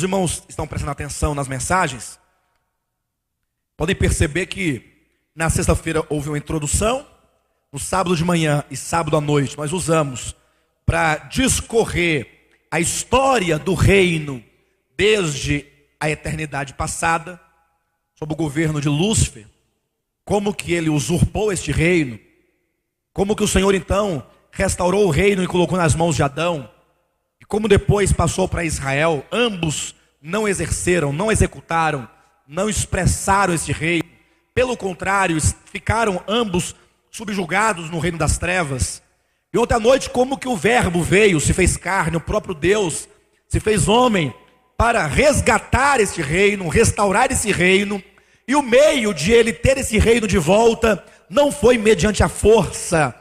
Os irmãos estão prestando atenção nas mensagens? Podem perceber que na sexta-feira houve uma introdução, no sábado de manhã e sábado à noite nós usamos para discorrer a história do reino desde a eternidade passada, sob o governo de Lúcifer, como que ele usurpou este reino, como que o Senhor então restaurou o reino e colocou nas mãos de Adão, e como depois passou para Israel. Ambos não exerceram, não executaram, não expressaram este reino. Pelo contrário, ficaram ambos subjugados no reino das trevas. E ontem à noite, como que o verbo veio, se fez carne, o próprio Deus se fez homem para resgatar este reino, restaurar esse reino. E o meio de ele ter esse reino de volta não foi mediante a força,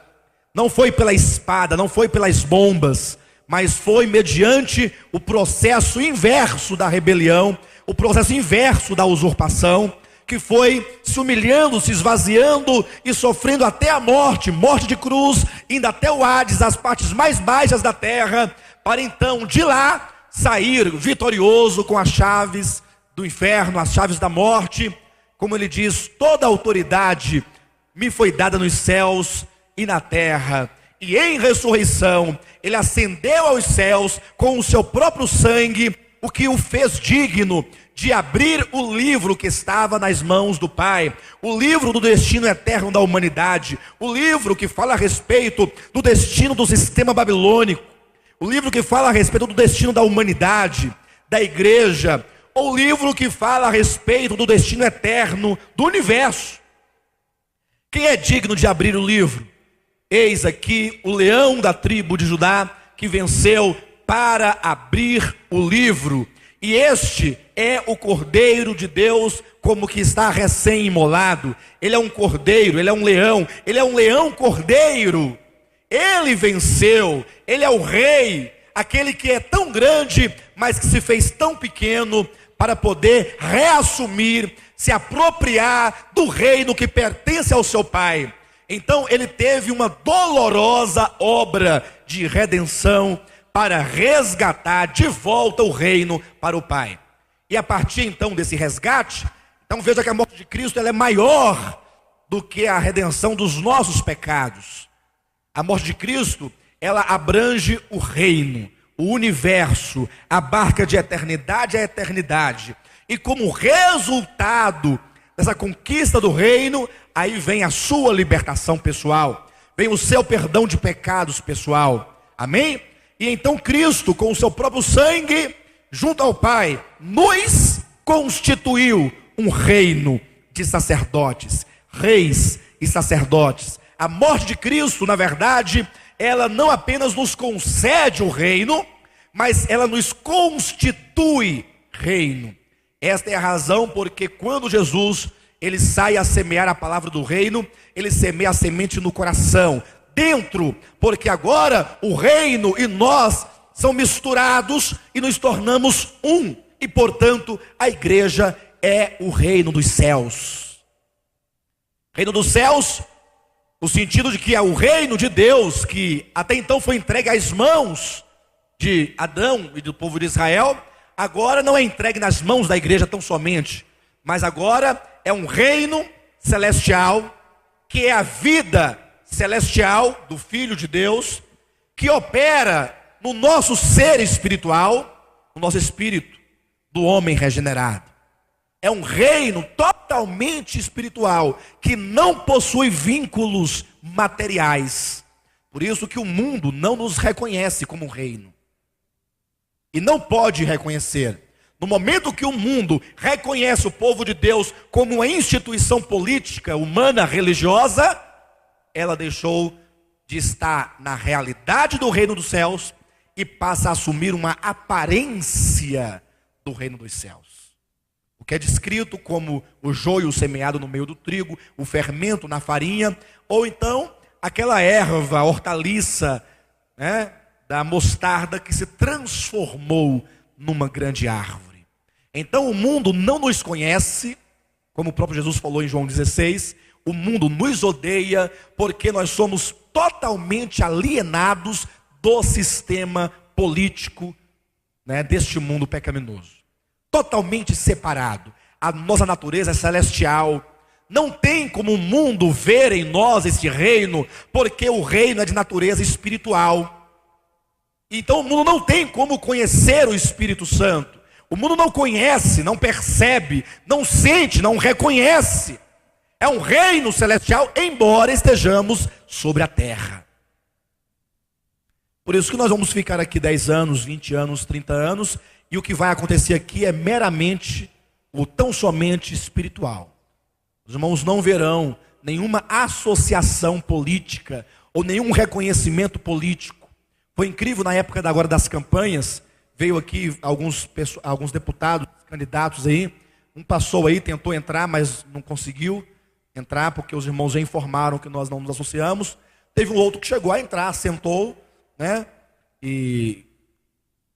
não foi pela espada, não foi pelas bombas, mas foi mediante o processo inverso da rebelião, o processo inverso da usurpação, que foi se humilhando, se esvaziando e sofrendo até a morte, morte de cruz, indo até o Hades, as partes mais baixas da terra, para então de lá sair vitorioso com as chaves do inferno, as chaves da morte. Como ele diz, toda a autoridade me foi dada nos céus e na terra. E em ressurreição, ele ascendeu aos céus com o seu próprio sangue, o que o fez digno de abrir o livro que estava nas mãos do Pai, o livro do destino eterno da humanidade, o livro que fala a respeito do destino do sistema babilônico, o livro que fala a respeito do destino da humanidade, da igreja, ou o livro que fala a respeito do destino eterno do universo. Quem é digno de abrir o livro? Eis aqui o leão da tribo de Judá, que venceu para abrir o livro. E este é o Cordeiro de Deus, como que está recém-imolado. Ele é um cordeiro, ele é um leão cordeiro. Ele venceu, ele é o rei, aquele que é tão grande, mas que se fez tão pequeno, para poder reassumir, se apropriar do reino que pertence ao seu Pai. Então ele teve uma dolorosa obra de redenção para resgatar de volta o reino para o Pai. E a partir então desse resgate, então veja que a morte de Cristo ela é maior do que a redenção dos nossos pecados. A morte de Cristo, ela abrange o reino, o universo, abarca de eternidade a eternidade. E como resultado dessa conquista do reino, aí vem a sua libertação pessoal, vem o seu perdão de pecados pessoal. Amém? E então Cristo, com o seu próprio sangue, junto ao Pai, nos constituiu um reino de sacerdotes, reis e sacerdotes. A morte de Cristo, na verdade, ela não apenas nos concede o reino, mas ela nos constitui reino. Esta é a razão porque quando Jesus ele sai a semear a palavra do reino, ele semeia a semente no coração, dentro, porque agora o reino e nós são misturados e nos tornamos um, e portanto a igreja é o reino dos céus. Reino dos céus, no sentido de que é o reino de Deus, que até então foi entregue às mãos de Adão e do povo de Israel, agora não é entregue nas mãos da igreja tão somente, mas agora é um reino celestial, que é a vida celestial do Filho de Deus, que opera no nosso ser espiritual, no nosso espírito do homem regenerado. É um reino totalmente espiritual, que não possui vínculos materiais. Por isso que o mundo não nos reconhece como um reino. E não pode reconhecer. No momento que o mundo reconhece o povo de Deus como uma instituição política, humana, religiosa, ela deixou de estar na realidade do reino dos céus e passa a assumir uma aparência do reino dos céus. O que é descrito como o joio semeado no meio do trigo, o fermento na farinha, ou então aquela erva, hortaliça, né, da mostarda que se transformou numa grande árvore. Então o mundo não nos conhece, como o próprio Jesus falou em João 16, o mundo nos odeia porque nós somos totalmente alienados do sistema político, né, deste mundo pecaminoso. totalmente separado. A nossa natureza é celestial. Não tem como o mundo ver em nós esse reino, porque o reino é de natureza espiritual. Então o mundo não tem como conhecer o Espírito Santo. O mundo não conhece, não percebe, não sente, não reconhece. É um reino celestial, embora estejamos sobre a terra. Por isso que nós vamos ficar aqui 10 anos, 20 anos, 30 anos, e o que vai acontecer aqui é meramente ou tão somente espiritual. Os irmãos não verão nenhuma associação política ou nenhum reconhecimento político. Foi incrível na época agora das campanhas, veio aqui alguns deputados, candidatos aí, um passou aí, tentou entrar, mas não conseguiu entrar, porque os irmãos já informaram que nós não nos associamos. Teve um outro que chegou a entrar, sentou, né? E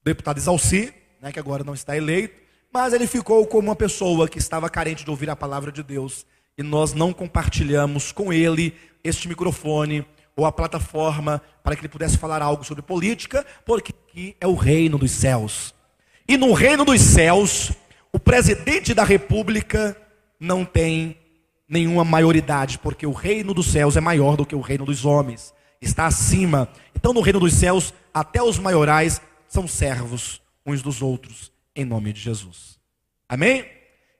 o deputado Exalci, né, que agora não está eleito, mas ele ficou como uma pessoa que estava carente de ouvir a palavra de Deus. E nós não compartilhamos com ele este microfone ou a plataforma para que ele pudesse falar algo sobre política, porque aqui é o reino dos céus. E no reino dos céus, o presidente da república não tem nenhuma maioridade, porque o reino dos céus é maior do que o reino dos homens, está acima. Então no reino dos céus, até os maiorais são servos uns dos outros, em nome de Jesus. Amém?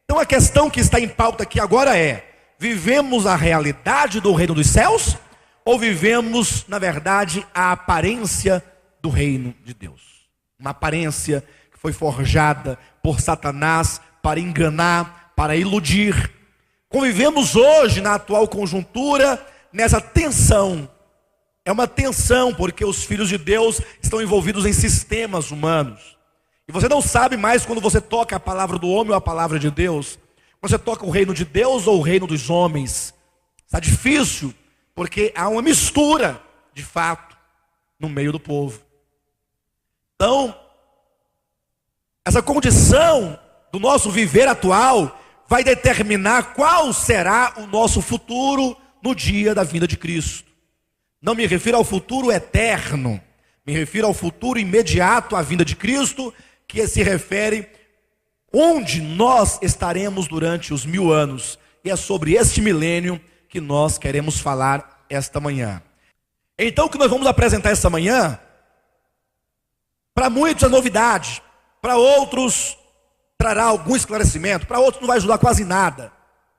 Então a questão que está em pauta aqui agora é: vivemos a realidade do reino dos céus, ou vivemos, na verdade, a aparência do reino de Deus? Uma aparência que foi forjada por Satanás para enganar, para iludir. Convivemos hoje, na atual conjuntura, nessa tensão. É uma tensão, porque os filhos de Deus estão envolvidos em sistemas humanos. E você não sabe mais quando você toca a palavra do homem ou a palavra de Deus. Quando você toca o reino de Deus ou o reino dos homens. Está difícil, porque há uma mistura, de fato, no meio do povo. Então, essa condição do nosso viver atual vai determinar qual será o nosso futuro no dia da vinda de Cristo. Não me refiro ao futuro eterno, me refiro ao futuro imediato à vinda de Cristo, que se refere onde nós estaremos durante os 1000 anos. E é sobre este milênio que nós queremos falar esta manhã. Então o que nós vamos apresentar esta manhã, para muitos é novidade, para outros trará algum esclarecimento, para outros não vai ajudar quase nada,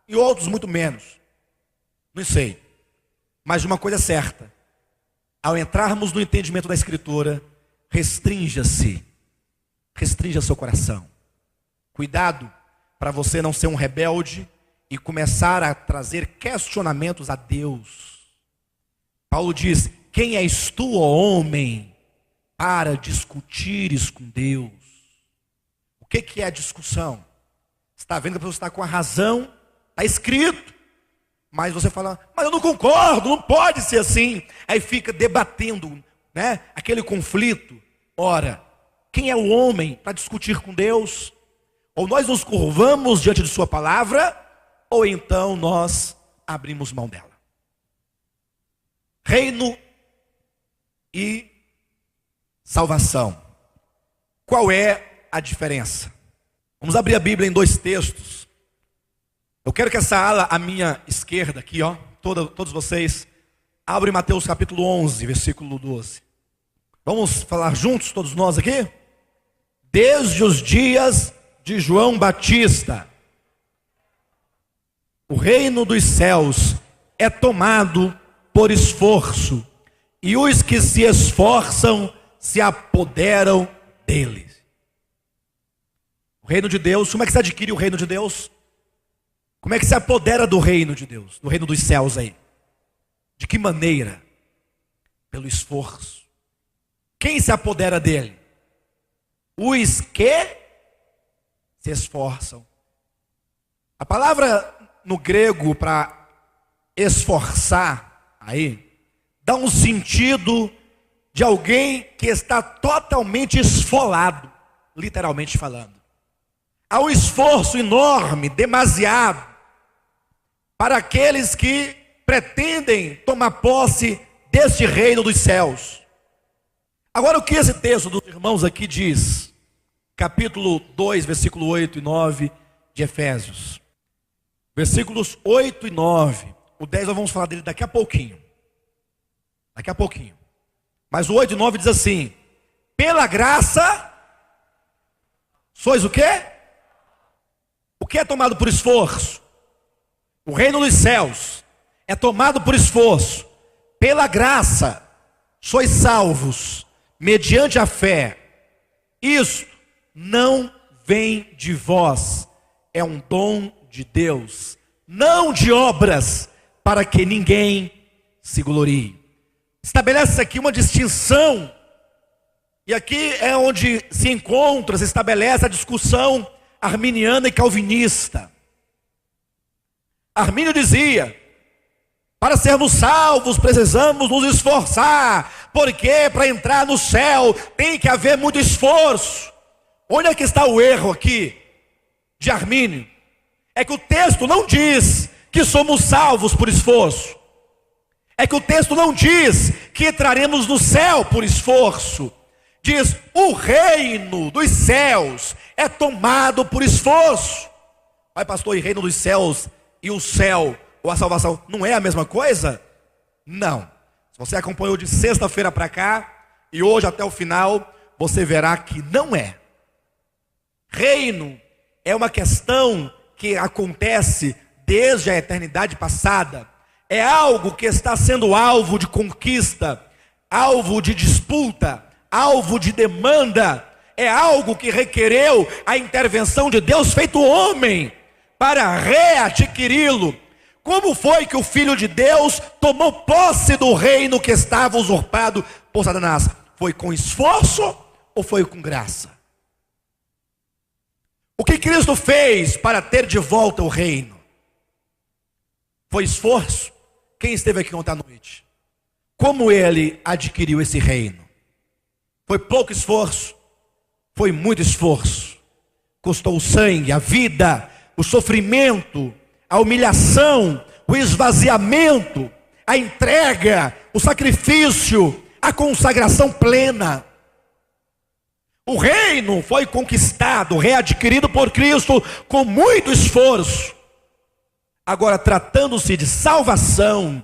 e outros muito menos. Não sei. Mas uma coisa é certa: ao entrarmos no entendimento da Escritura, restrinja seu coração. Cuidado para você não ser um rebelde e começar a trazer questionamentos a Deus. Paulo diz: quem és tu, ó homem, para discutires com Deus? O que é a discussão? Você está vendo que a pessoa está com a razão, está escrito, mas você fala: mas eu não concordo, não pode ser assim. Aí fica debatendo, né, aquele conflito. Ora, quem é o homem para discutir com Deus? Ou nós nos curvamos diante de sua palavra, ou então nós abrimos mão dela. Reino e salvação. Qual é a diferença? Vamos abrir a Bíblia em 2 textos. Eu quero que essa ala à minha esquerda aqui, ó, todos vocês, abrem Mateus capítulo 11, versículo 12. Vamos falar juntos, todos nós aqui? Desde os dias de João Batista, o reino dos céus é tomado por esforço, e os que se esforçam se apoderam dele. O reino de Deus, como é que se adquire o reino de Deus? Como é que se apodera do reino de Deus, do reino dos céus aí? De que maneira? Pelo esforço. Quem se apodera dele? Os que se esforçam. A palavra no grego para esforçar aí dá um sentido de alguém que está totalmente esfolado, literalmente falando. Há um esforço enorme, demasiado, para aqueles que pretendem tomar posse deste reino dos céus. Agora, o que esse texto dos irmãos aqui diz? capítulo 2, versículo 8 e 9 de Efésios. Versículos 8 e 9. O 10 nós vamos falar dele daqui a pouquinho. Daqui a pouquinho. Mas o 8 e 9 diz assim: pela graça, sois o quê? O que é tomado por esforço? O reino dos céus é tomado por esforço. Pela graça, sois salvos, mediante a fé. Isto não vem de vós, é um dom de Deus, não de obras, para que ninguém se glorie. Estabelece aqui uma distinção, e aqui é onde se estabelece a discussão arminiana e calvinista. Armínio dizia: para sermos salvos precisamos nos esforçar, porque para entrar no céu tem que haver muito esforço. Onde é que está o erro aqui de Armínio? É que o texto não diz que somos salvos por esforço. É que o texto não diz que entraremos no céu por esforço. Diz: o reino dos céus é tomado por esforço. Pai, pastor, e reino dos céus e o céu ou a salvação não é a mesma coisa? Não. Se você acompanhou de sexta-feira para cá e hoje até o final, você verá que não é. Reino é uma questão que acontece desde a eternidade passada. É algo que está sendo alvo de conquista, alvo de disputa, alvo de demanda. É algo que requereu a intervenção de Deus feito homem para readquiri-lo. Como foi que o Filho de Deus tomou posse do reino que estava usurpado por Satanás? Foi com esforço ou foi com graça? O que Cristo fez para ter de volta o reino? Foi esforço? Quem esteve aqui ontem à noite? Como ele adquiriu esse reino? Foi pouco esforço? Foi muito esforço. Custou o sangue, a vida, o sofrimento, a humilhação, o esvaziamento, a entrega, o sacrifício, a consagração plena. O reino foi conquistado, readquirido por Cristo com muito esforço. Agora, tratando-se de salvação,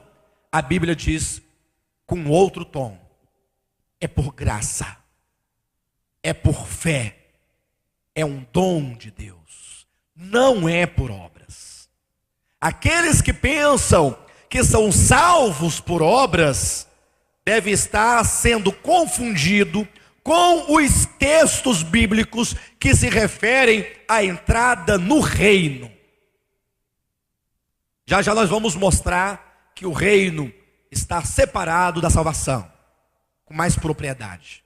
a Bíblia diz com outro tom: é por graça, é por fé, é um dom de Deus, não é por obras. Aqueles que pensam que são salvos por obras devem estar sendo confundido com os textos bíblicos que se referem à entrada no reino. Já já nós vamos mostrar que o reino está separado da salvação, com mais propriedade.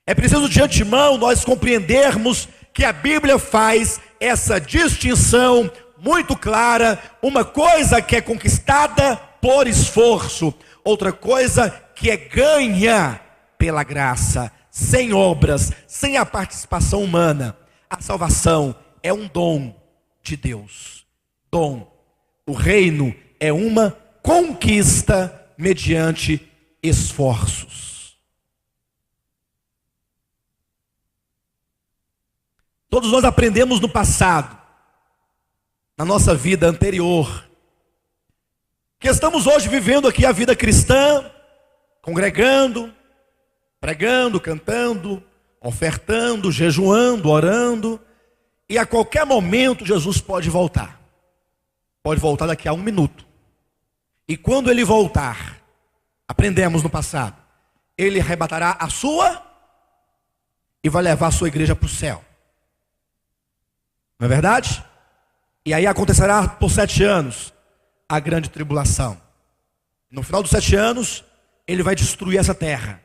É preciso de antemão nós compreendermos que a Bíblia faz essa distinção muito clara. Uma coisa que é conquistada por esforço, outra coisa que é ganha pela graça, sem obras, sem a participação humana. A salvação é um dom de Deus. Dom. O reino é uma conquista mediante esforços. Todos nós aprendemos no passado, na nossa vida anterior, que estamos hoje vivendo aqui a vida cristã, congregando, pregando, cantando, ofertando, jejuando, orando, e a qualquer momento Jesus pode voltar. Pode voltar daqui a 1 minuto. E quando ele voltar, aprendemos no passado, ele arrebatará a sua e vai levar a sua igreja para o céu. Não é verdade? E aí acontecerá por 7 anos a grande tribulação. No final dos 7 anos, ele vai destruir essa terra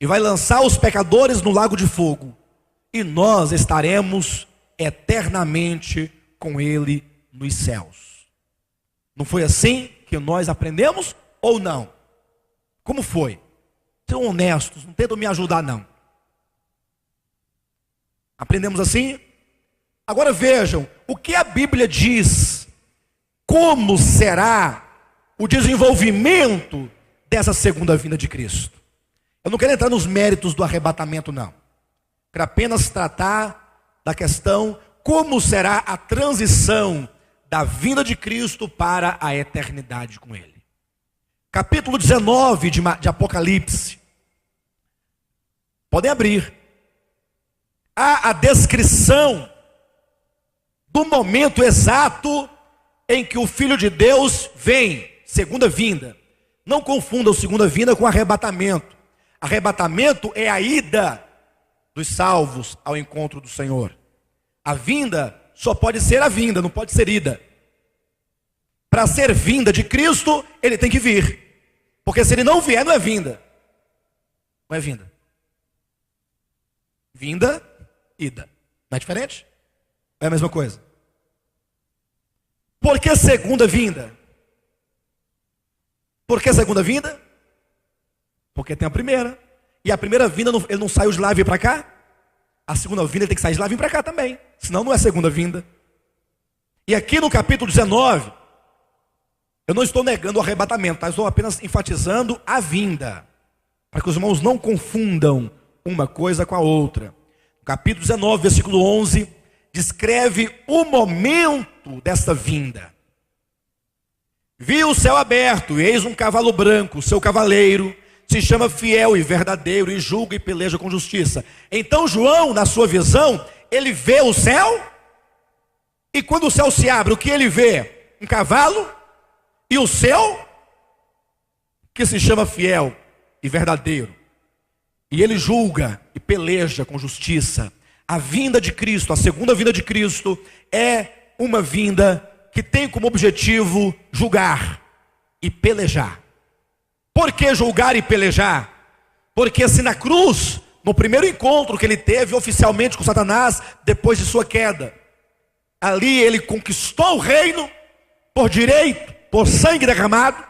e vai lançar os pecadores no lago de fogo, e nós estaremos eternamente com ele nos céus. Não foi assim que nós aprendemos ou não? Como foi? Sejam honestos, não tentam me ajudar não. Aprendemos assim? Agora vejam, o que a Bíblia diz, como será o desenvolvimento dessa segunda vinda de Cristo. Eu não quero entrar nos méritos do arrebatamento não. Quero apenas tratar da questão como será a transição da vinda de Cristo para a eternidade com Ele. Capítulo 19 de Apocalipse. Podem abrir. Há a descrição do momento exato em que o Filho de Deus vem, segunda vinda. Não confundam segunda vinda com arrebatamento. Arrebatamento é a ida dos salvos ao encontro do Senhor. A vinda só pode ser a vinda, não pode ser ida. Para ser vinda de Cristo, ele tem que vir. Porque se ele não vier, não é vinda. Não é vinda. Vinda, ida. Não é diferente? É a mesma coisa. Por que segunda vinda? Por que segunda vinda? Porque tem a primeira. E a primeira vinda, ele não saiu de lá e veio para cá? A segunda vinda ele tem que sair de lá e vir para cá também. Senão não é segunda vinda. E aqui no capítulo 19, eu não estou negando o arrebatamento, tá? Eu estou apenas enfatizando a vinda. Para que os irmãos não confundam uma coisa com a outra. No capítulo 19, versículo 11, descreve o momento desta vinda. Vi o céu aberto, e eis um cavalo branco, o seu cavaleiro se chama Fiel e Verdadeiro, e julga e peleja com justiça. Então João, na sua visão, ele vê o céu, e quando o céu se abre, o que ele vê? Um cavalo, e o céu, que se chama Fiel e Verdadeiro. E ele julga e peleja com justiça. A vinda de Cristo, a segunda vinda de Cristo, é uma vinda que tem como objetivo julgar e pelejar. Por que julgar e pelejar? Porque se na cruz, no primeiro encontro que ele teve oficialmente com Satanás, depois de sua queda, ali ele conquistou o reino por direito, por sangue derramado.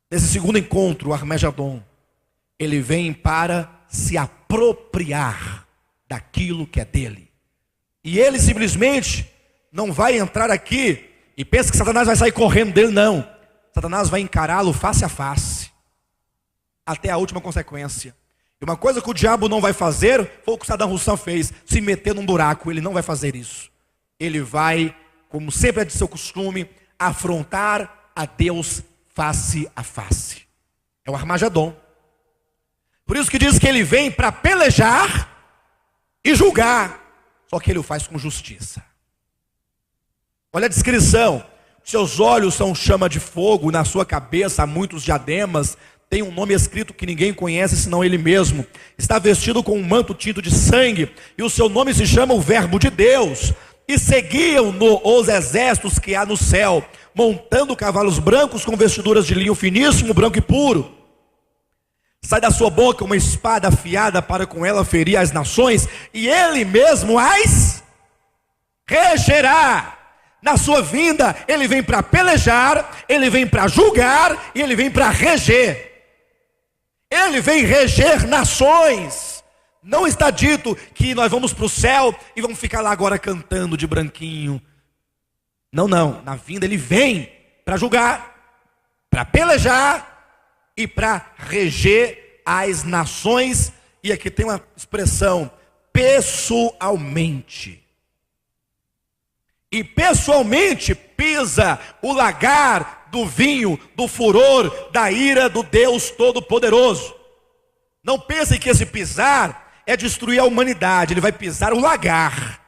Nesse segundo encontro, o Armagedon, ele vem para se apropriar daquilo que é dele. E ele simplesmente não vai entrar aqui e pensa que Satanás vai sair correndo dele, não. Satanás vai encará-lo face a face, até a última consequência. E uma coisa que o diabo não vai fazer, foi o que Saddam Hussein fez, se meter num buraco. Ele não vai fazer isso. Ele vai, como sempre é de seu costume, afrontar a Deus face a face. É o Armagedon. Por isso que diz que ele vem para pelejar e julgar. Só que ele o faz com justiça. Olha a descrição. Seus olhos são chama de fogo, na sua cabeça há muitos diademas, tem um nome escrito que ninguém conhece senão ele mesmo. Está vestido com um manto tinto de sangue, e o seu nome se chama o Verbo de Deus. E seguiam-no os exércitos que há no céu, montando cavalos brancos com vestiduras de linho finíssimo, branco e puro. Sai da sua boca uma espada afiada para com ela ferir as nações, e ele mesmo as regerá. Na sua vinda, ele vem para pelejar, ele vem para julgar e ele vem para reger. Ele vem reger nações. Não está dito que nós vamos para o céu e vamos ficar lá agora cantando de branquinho. Não, não. Na vinda ele vem para julgar, para pelejar e para reger as nações. E aqui tem uma expressão: pessoalmente. E pessoalmente pisa o lagar do vinho, do furor, da ira do Deus Todo-Poderoso. Não pensem que esse pisar é destruir a humanidade. Ele vai pisar o lagar.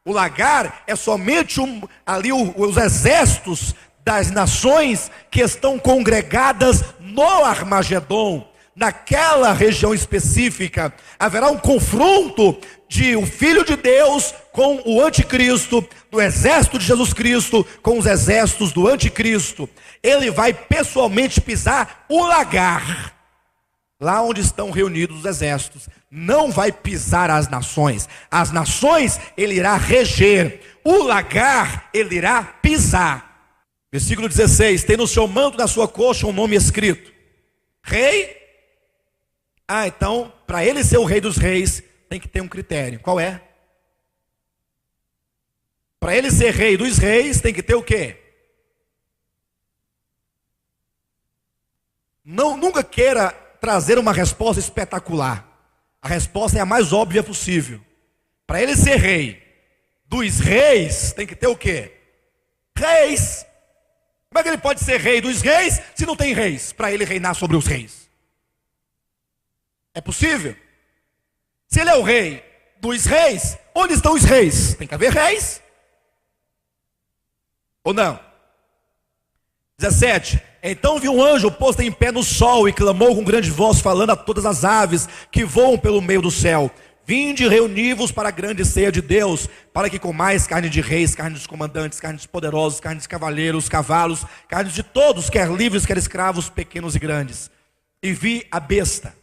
O lagar é somente ali os exércitos das nações que estão congregadas no Armagedon. Naquela região específica haverá um confronto de o Filho de Deus com o Anticristo, do exército de Jesus Cristo com os exércitos do Anticristo. Ele vai pessoalmente pisar o lagar, lá onde estão reunidos os exércitos. Não vai pisar as nações. As nações ele irá reger. O lagar ele irá pisar. Versículo 16: tem no seu manto, na sua coxa, um nome escrito: Rei. Então, para ele ser o Rei dos Reis, tem que ter um critério. Qual é? Para ele ser Rei dos Reis, tem que ter o quê? Nunca queira trazer uma resposta espetacular. A resposta é a mais óbvia possível. Para ele ser rei dos reis, tem que ter o quê? Reis. Como é que ele pode ser rei dos reis se não tem reis para ele reinar sobre os reis? É possível? Se ele é o rei dos reis, onde estão os reis? Tem que haver reis. Ou não? 17. Então viu um anjo posto em pé no sol e clamou com grande voz, falando a todas as aves que voam pelo meio do céu: vinde e reuni-vos para a grande ceia de Deus, para que comais carne de reis, carne dos comandantes, carne dos poderosos, carne dos cavaleiros, cavalos, carne de todos, quer livres, quer escravos, pequenos e grandes. E vi a besta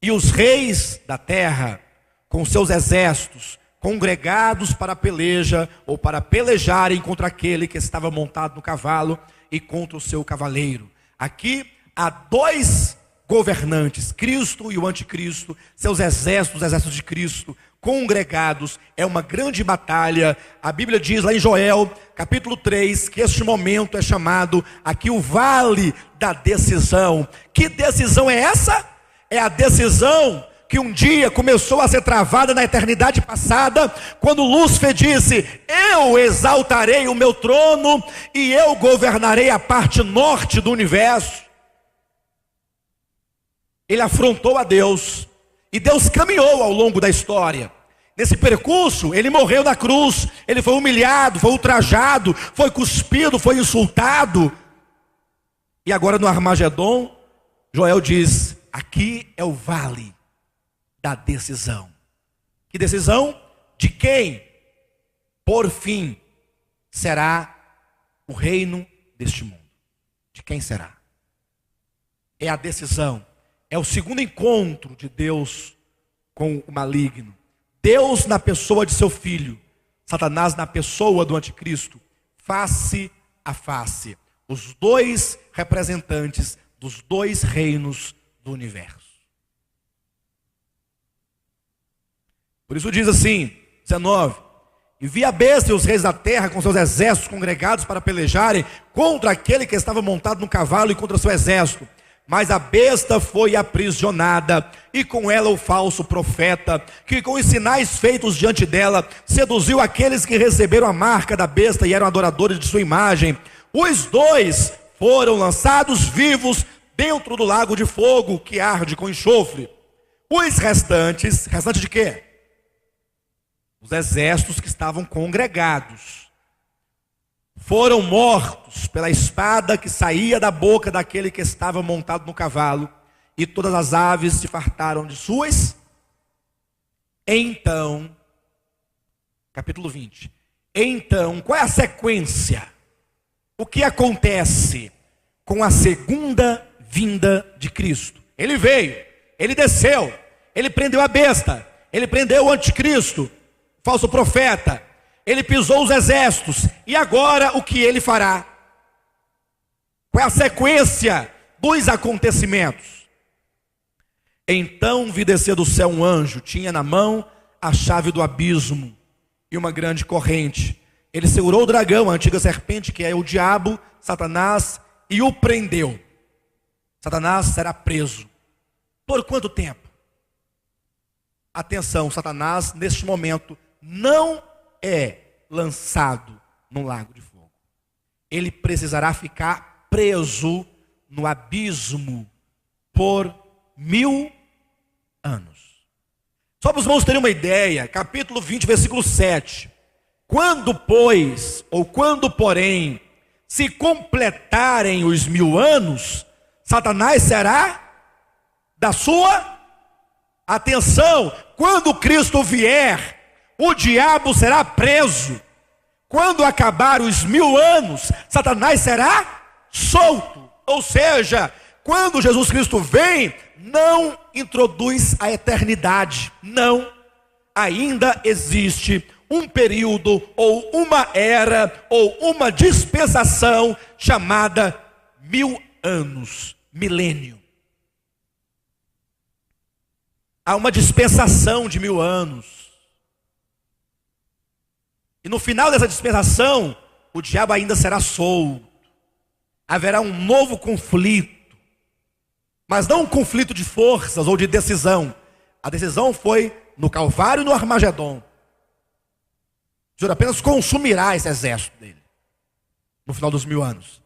e os reis da terra com seus exércitos, congregados para a peleja, ou para pelejarem contra aquele que estava montado no cavalo e contra o seu cavaleiro. Aqui há dois governantes, Cristo e o anticristo, seus exércitos, os exércitos de Cristo, congregados. É uma grande batalha. A Bíblia diz lá em Joel, capítulo 3, que este momento é chamado aqui o vale da decisão. Que decisão é essa? É a decisão que um dia começou a ser travada na eternidade passada, quando Lúcifer disse: eu exaltarei o meu trono e eu governarei a parte norte do universo. Ele afrontou a Deus, e Deus caminhou ao longo da história. Nesse percurso, ele morreu na cruz, ele foi humilhado, foi ultrajado, foi cuspido, foi insultado. E agora no Armagedon, Joel diz: aqui é o vale da decisão. Que decisão? De quem, por fim, será o reino deste mundo? De quem será? É a decisão. É o segundo encontro de Deus com o maligno. Deus na pessoa de seu filho, Satanás na pessoa do anticristo, face a face. Os dois representantes dos dois reinos do universo. Por isso diz assim, 19: e vi a besta e os reis da terra com seus exércitos congregados para pelejarem contra aquele que estava montado no cavalo e contra seu exército. Mas a besta foi aprisionada, e com ela o falso profeta, que com os sinais feitos diante dela, seduziu aqueles que receberam a marca da besta e eram adoradores de sua imagem. Os dois foram lançados vivos dentro do lago de fogo, que arde com enxofre. Os restantes de quê? Os exércitos que estavam congregados foram mortos pela espada que saía da boca daquele que estava montado no cavalo, e todas as aves se fartaram de suas. Então, capítulo 20. Então, qual é a sequência? O que acontece com a segunda vinda de Cristo? Ele veio, ele desceu, ele prendeu a besta, ele prendeu o anticristo, falso profeta, ele pisou os exércitos, e agora o que ele fará? Qual é a sequência dos acontecimentos? Então vi descer do céu um anjo, tinha na mão a chave do abismo e uma grande corrente. Ele segurou o dragão, a antiga serpente, que é o diabo, Satanás, e o prendeu. Satanás será preso. Por quanto tempo? Atenção, Satanás neste momento não é lançado no lago de fogo. Ele precisará ficar preso no abismo por 1000 anos. Só para os irmãos terem uma ideia, capítulo 20, versículo 7. Quando, pois, ou quando, porém, se completarem os 1000 anos, Satanás será da sua atenção. Quando Cristo vier, o diabo será preso. Quando acabar os 1000 anos, Satanás será solto. Ou seja, quando Jesus Cristo vem, não introduz a eternidade. Não. Ainda existe um período, ou uma era, ou uma dispensação chamada 1000 anos, milênio. Há uma dispensação de 1000 anos. E no final dessa dispensação, o diabo ainda será solto. Haverá um novo conflito. Mas não um conflito de forças ou de decisão. A decisão foi no Calvário e no Armagedon. O Senhor apenas consumirá esse exército dele no final dos 1000 anos.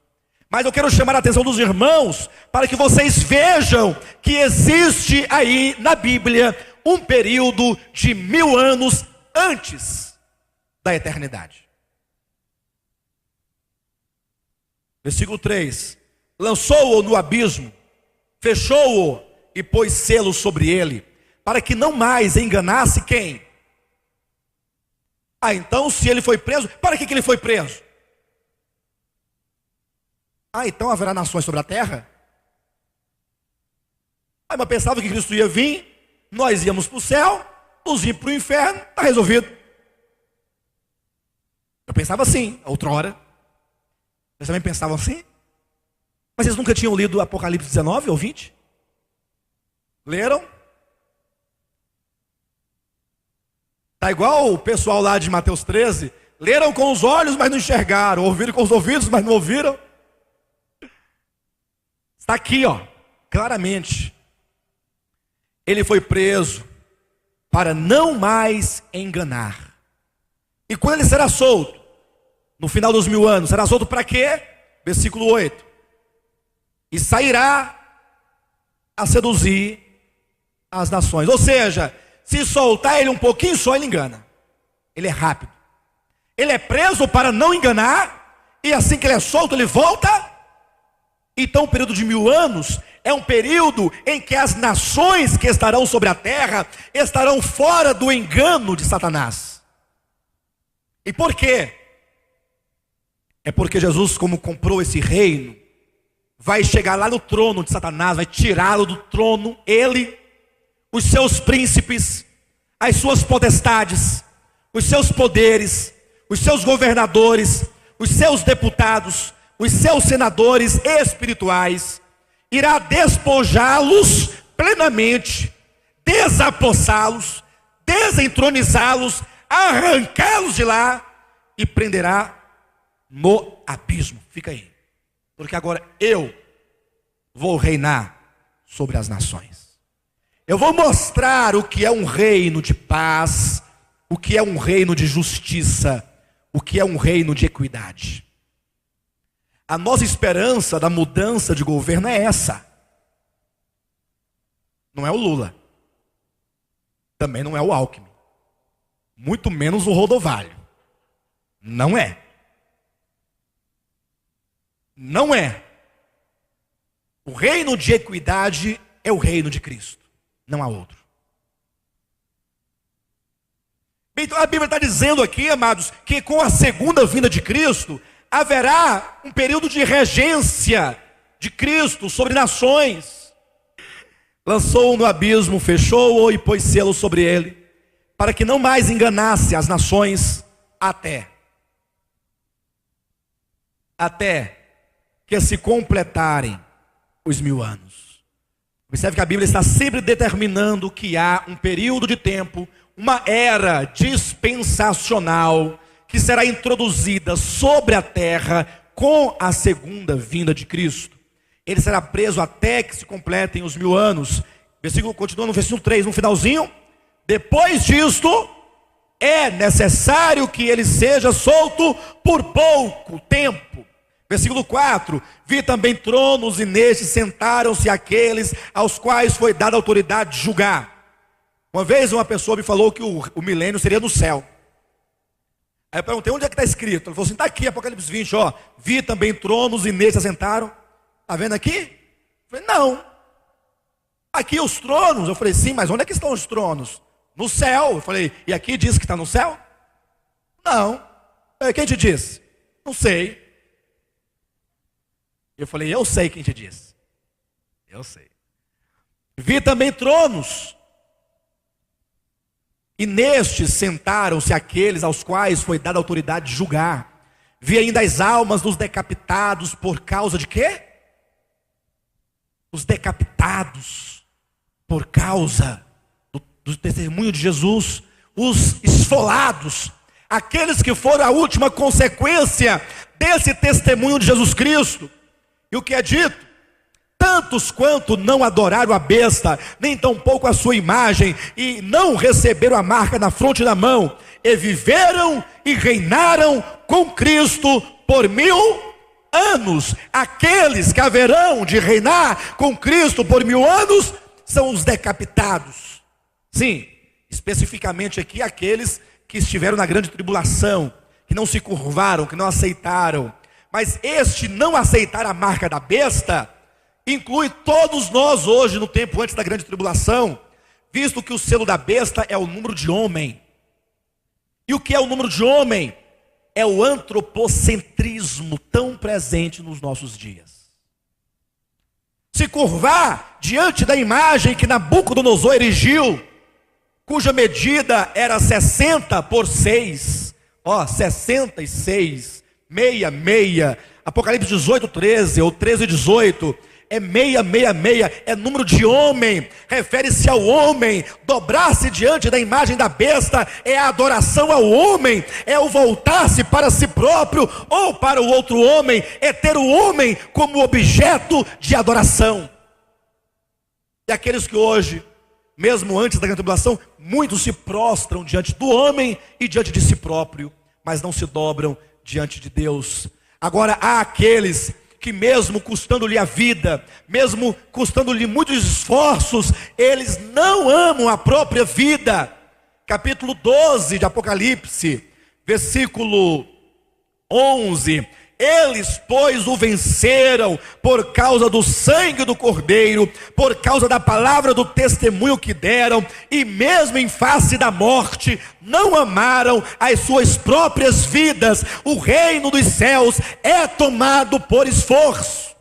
Mas eu quero chamar a atenção dos irmãos para que vocês vejam que existe aí na Bíblia um período de 1000 anos antes da eternidade. Versículo 3: lançou-o no abismo, fechou-o e pôs selo sobre ele, para que não mais enganasse quem? Então se ele foi preso, para que ele foi preso? Então haverá nações sobre a terra? Mas pensava que Cristo ia vir, nós íamos para o céu, nos íamos para o inferno, está resolvido. Eu pensava assim, outrora. Vocês também pensavam assim? Mas vocês nunca tinham lido Apocalipse 19 ou 20? Leram? Está igual o pessoal lá de Mateus 13. Leram com os olhos, mas não enxergaram. Ouviram com os ouvidos, mas não ouviram. Está aqui, claramente. Ele foi preso para não mais enganar. E quando ele será solto? No final dos 1000 anos. Será solto para quê? Versículo 8. E sairá a seduzir as nações. Ou seja, se soltar ele um pouquinho só, ele engana. Ele é rápido. Ele é preso para não enganar. E assim que ele é solto, ele volta. Então o período de 1000 anos é um período em que as nações que estarão sobre a terra estarão fora do engano de Satanás. E por quê? É porque Jesus, como comprou esse reino, vai chegar lá no trono de Satanás, vai tirá-lo do trono, ele, os seus príncipes, as suas potestades, os seus poderes, os seus governadores, os seus deputados, os seus senadores espirituais, irá despojá-los plenamente, desapossá-los, desentronizá-los, arrancá-los de lá e prenderá no abismo. Fica aí, porque agora eu vou reinar sobre as nações. Eu vou mostrar o que é um reino de paz, o que é um reino de justiça, o que é um reino de equidade. A nossa esperança da mudança de governo é essa. Não é o Lula. Também não é o Alckmin. Muito menos o Rodovalho. Não é. Não é. O reino de equidade é o reino de Cristo. Não há outro. Então a Bíblia está dizendo aqui, amados, que com a segunda vinda de Cristo haverá um período de regência de Cristo sobre nações. Lançou-o no abismo, fechou-o e pôs selo sobre ele, para que não mais enganasse as nações até que se completarem os 1000 anos. Observe que a Bíblia está sempre determinando que há um período de tempo, uma era dispensacional, que será introduzida sobre a terra com a segunda vinda de Cristo. Ele será preso até que se completem os 1000 anos. Versículo, continua no versículo 3, no finalzinho. Depois disto, é necessário que ele seja solto por pouco tempo. Versículo 4, vi também tronos e nestes sentaram-se aqueles aos quais foi dada a autoridade de julgar. Uma vez uma pessoa me falou que o milênio seria no céu. Aí eu perguntei, onde é que está escrito? Ele falou assim, está aqui, Apocalipse 20, vi também tronos e nestes assentaram. Está vendo aqui? Eu falei, não. Aqui os tronos. Eu falei, sim, mas onde é que estão os tronos? No céu. Eu falei, e aqui diz que está no céu? Não. Quem te disse? Não sei. Eu falei, eu sei quem te disse. Eu sei. Vi também tronos. E nestes sentaram-se aqueles aos quais foi dada a autoridade de julgar. Vi ainda as almas dos decapitados por causa de quê? Os decapitados por causa do testemunho de Jesus. Os esfolados, aqueles que foram a última consequência desse testemunho de Jesus Cristo. E o que é dito? tantos quanto não adoraram a besta, nem tampouco a sua imagem, e não receberam a marca na fronte e na mão, e viveram e reinaram com Cristo por 1000 anos. Aqueles que haverão de reinar com Cristo por 1000 anos são os decapitados. Sim, especificamente aqui aqueles que estiveram na grande tribulação, que não se curvaram, que não aceitaram. Mas este não aceitar a marca da besta inclui todos nós hoje, no tempo antes da grande tribulação, visto que o selo da besta é o número de homem. E o que é o número de homem? É o antropocentrismo tão presente nos nossos dias. Se curvar diante da imagem que Nabucodonosor erigiu, cuja medida era 60 por 6, 66, 66, Apocalipse 18, 13, ou 13, 18, é 666, é número de homem, refere-se ao homem. Dobrar-se diante da imagem da besta é a adoração ao homem, é o voltar-se para si próprio ou para o outro homem, é ter o homem como objeto de adoração. E aqueles que hoje, mesmo antes da grande tribulação, muitos se prostram diante do homem e diante de si próprio, mas não se dobram diante de Deus. Agora há aqueles que, mesmo custando-lhe a vida, mesmo custando-lhe muitos esforços, eles não amam a própria vida. Capítulo 12 de Apocalipse, versículo 11: eles, pois, o venceram por causa do sangue do Cordeiro, por causa da palavra do testemunho que deram, e mesmo em face da morte, não amaram as suas próprias vidas. O reino dos céus é tomado por esforço.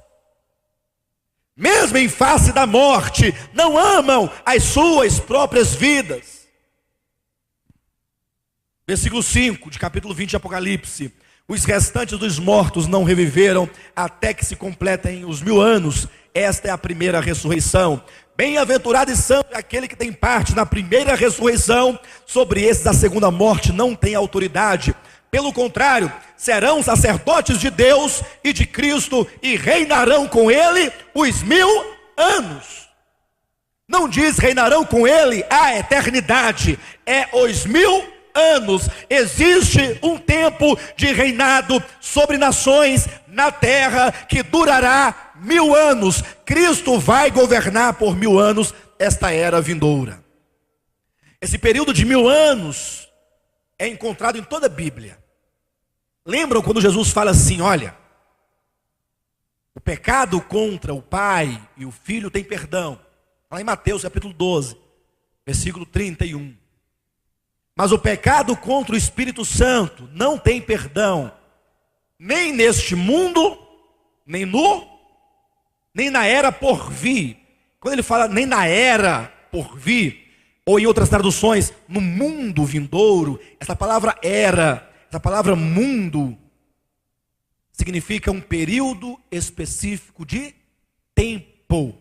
Mesmo em face da morte, não amam as suas próprias vidas. Versículo 5 de capítulo 20 de Apocalipse: os restantes dos mortos não reviveram até que se completem os 1000 anos. Esta é a primeira ressurreição. Bem-aventurado e santo é aquele que tem parte na primeira ressurreição. Sobre esses a segunda morte não tem autoridade. Pelo contrário, serão sacerdotes de Deus e de Cristo e reinarão com ele os 1000 anos. Não diz reinarão com ele a eternidade, é os 1000 anos. Existe um tempo de reinado sobre nações na terra que durará 1000 anos. Cristo vai governar por 1000 anos esta era vindoura. Esse período de 1000 anos é encontrado em toda a Bíblia. Lembram quando Jesus fala assim: olha, o pecado contra o pai e o filho tem perdão. Lá em Mateus capítulo 12, versículo 31. Mas o pecado contra o Espírito Santo não tem perdão, nem neste mundo, nem na era por vir. Quando ele fala nem na era por vir, ou em outras traduções, no mundo vindouro, essa palavra era, essa palavra mundo, significa um período específico de tempo.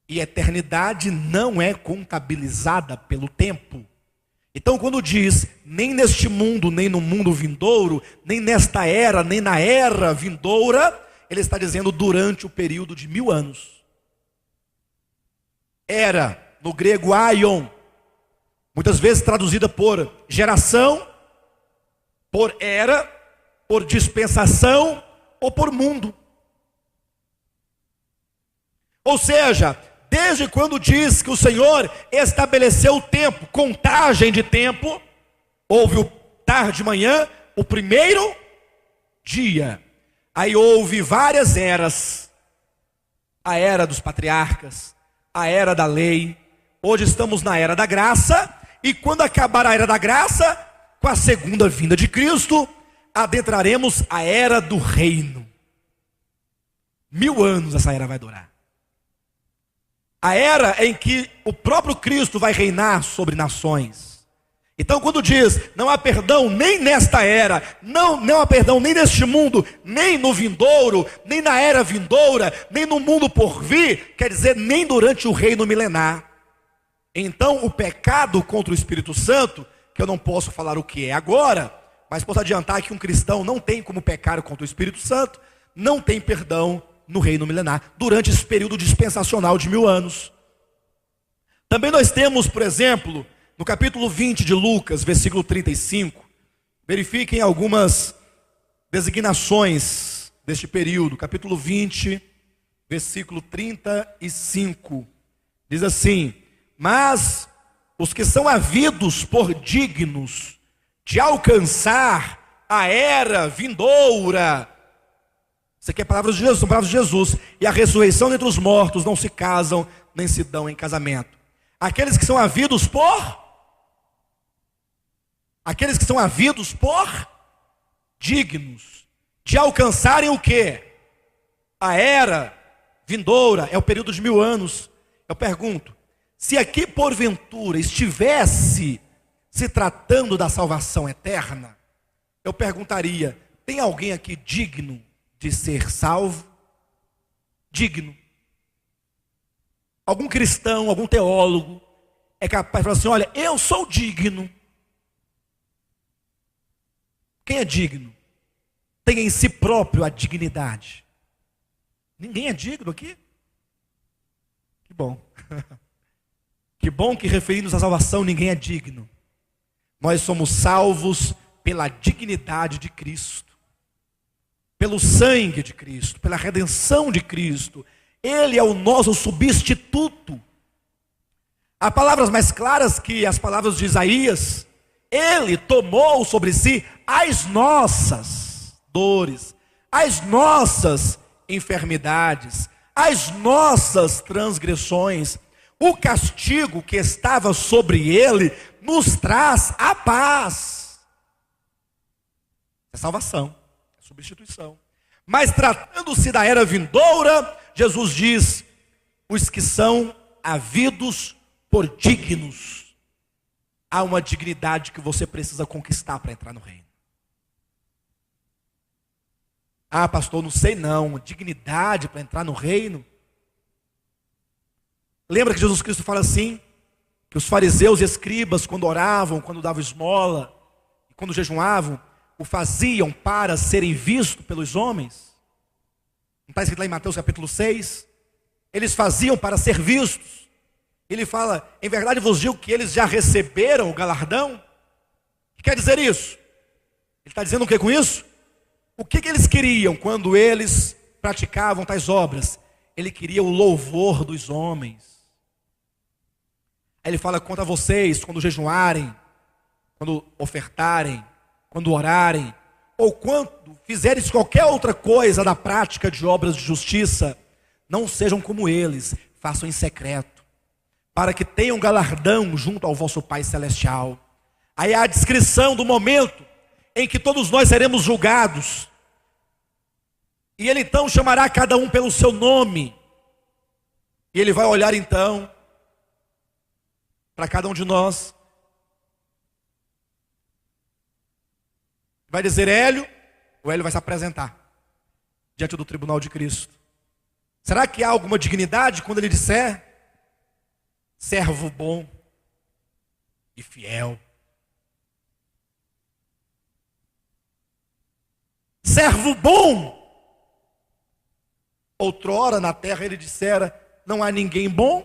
E eternidade não é contabilizada pelo tempo. Então, quando diz, nem neste mundo, nem no mundo vindouro, nem nesta era, nem na era vindoura, ele está dizendo durante o período de 1000 anos. Era, no grego aion, muitas vezes traduzida por geração, por era, por dispensação ou por mundo. Ou seja, desde quando diz que o Senhor estabeleceu o tempo, contagem de tempo, houve o tarde de manhã, o primeiro dia. Aí houve várias eras. A era dos patriarcas, a era da lei. Hoje estamos na era da graça. E quando acabar a era da graça, com a segunda vinda de Cristo, adentraremos a era do reino. 1000 anos essa era vai durar. A era em que o próprio Cristo vai reinar sobre nações. Então, quando diz, não há perdão nem nesta era, não há perdão nem neste mundo, nem no vindouro, nem na era vindoura, nem no mundo por vir, quer dizer, nem durante o reino milenar. Então, o pecado contra o Espírito Santo, que eu não posso falar o que é agora, mas posso adiantar que um cristão não tem como pecar contra o Espírito Santo, não tem perdão no reino milenar, durante esse período dispensacional de 1000 anos. Também nós temos, por exemplo, no capítulo 20 de Lucas, versículo 35, verifiquem algumas designações deste período. Capítulo 20, versículo 35, diz assim: mas os que são havidos por dignos de alcançar a era vindoura, isso aqui é palavras de Jesus, são palavras de Jesus, e a ressurreição dentre os mortos, não se casam, nem se dão em casamento. Aqueles que são havidos por dignos de alcançarem o quê? A era vindoura, é o período de 1000 anos. Eu pergunto, se aqui porventura estivesse se tratando da salvação eterna, eu perguntaria, tem alguém aqui digno de ser salvo? Digno. Algum cristão, algum teólogo é capaz de falar assim, olha, eu sou digno. Quem é digno? Tem em si próprio a dignidade. Ninguém é digno aqui? Que bom. Que bom que, referindo-nos à salvação, ninguém é digno. Nós somos salvos pela dignidade de Cristo, pelo sangue de Cristo, pela redenção de Cristo. Ele é o nosso substituto. Há palavras mais claras que as palavras de Isaías. Ele tomou sobre si as nossas dores, as nossas enfermidades, as nossas transgressões. O castigo que estava sobre ele nos traz a paz. É salvação, é substituição. Mas tratando-se da era vindoura, Jesus diz, os que são havidos por dignos. Há uma dignidade que você precisa conquistar para entrar no reino. Ah, pastor, não sei não, dignidade para entrar no reino. Lembra que Jesus Cristo fala assim, que os fariseus e escribas, quando oravam, quando davam esmola, e quando jejuavam, o faziam para serem vistos pelos homens? Não está escrito lá em Mateus capítulo 6? Eles faziam para ser vistos. Ele fala, em verdade vos digo que eles já receberam o galardão. O que quer dizer isso? Ele está dizendo o que com isso? O que eles queriam quando eles praticavam tais obras? Ele queria o louvor dos homens. Aí ele fala, quanto a vocês, quando jejuarem, quando ofertarem, quando orarem, ou quando fizerem qualquer outra coisa da prática de obras de justiça, não sejam como eles, façam em secreto, para que tenham galardão junto ao vosso Pai Celestial. Aí há a descrição do momento em que todos nós seremos julgados. E ele então chamará cada um pelo seu nome. E ele vai olhar então para cada um de nós. Vai dizer Hélio, o Hélio vai se apresentar diante do tribunal de Cristo. Será que há alguma dignidade quando ele disser servo bom e fiel? Servo bom. Outrora na terra ele dissera, não há ninguém bom,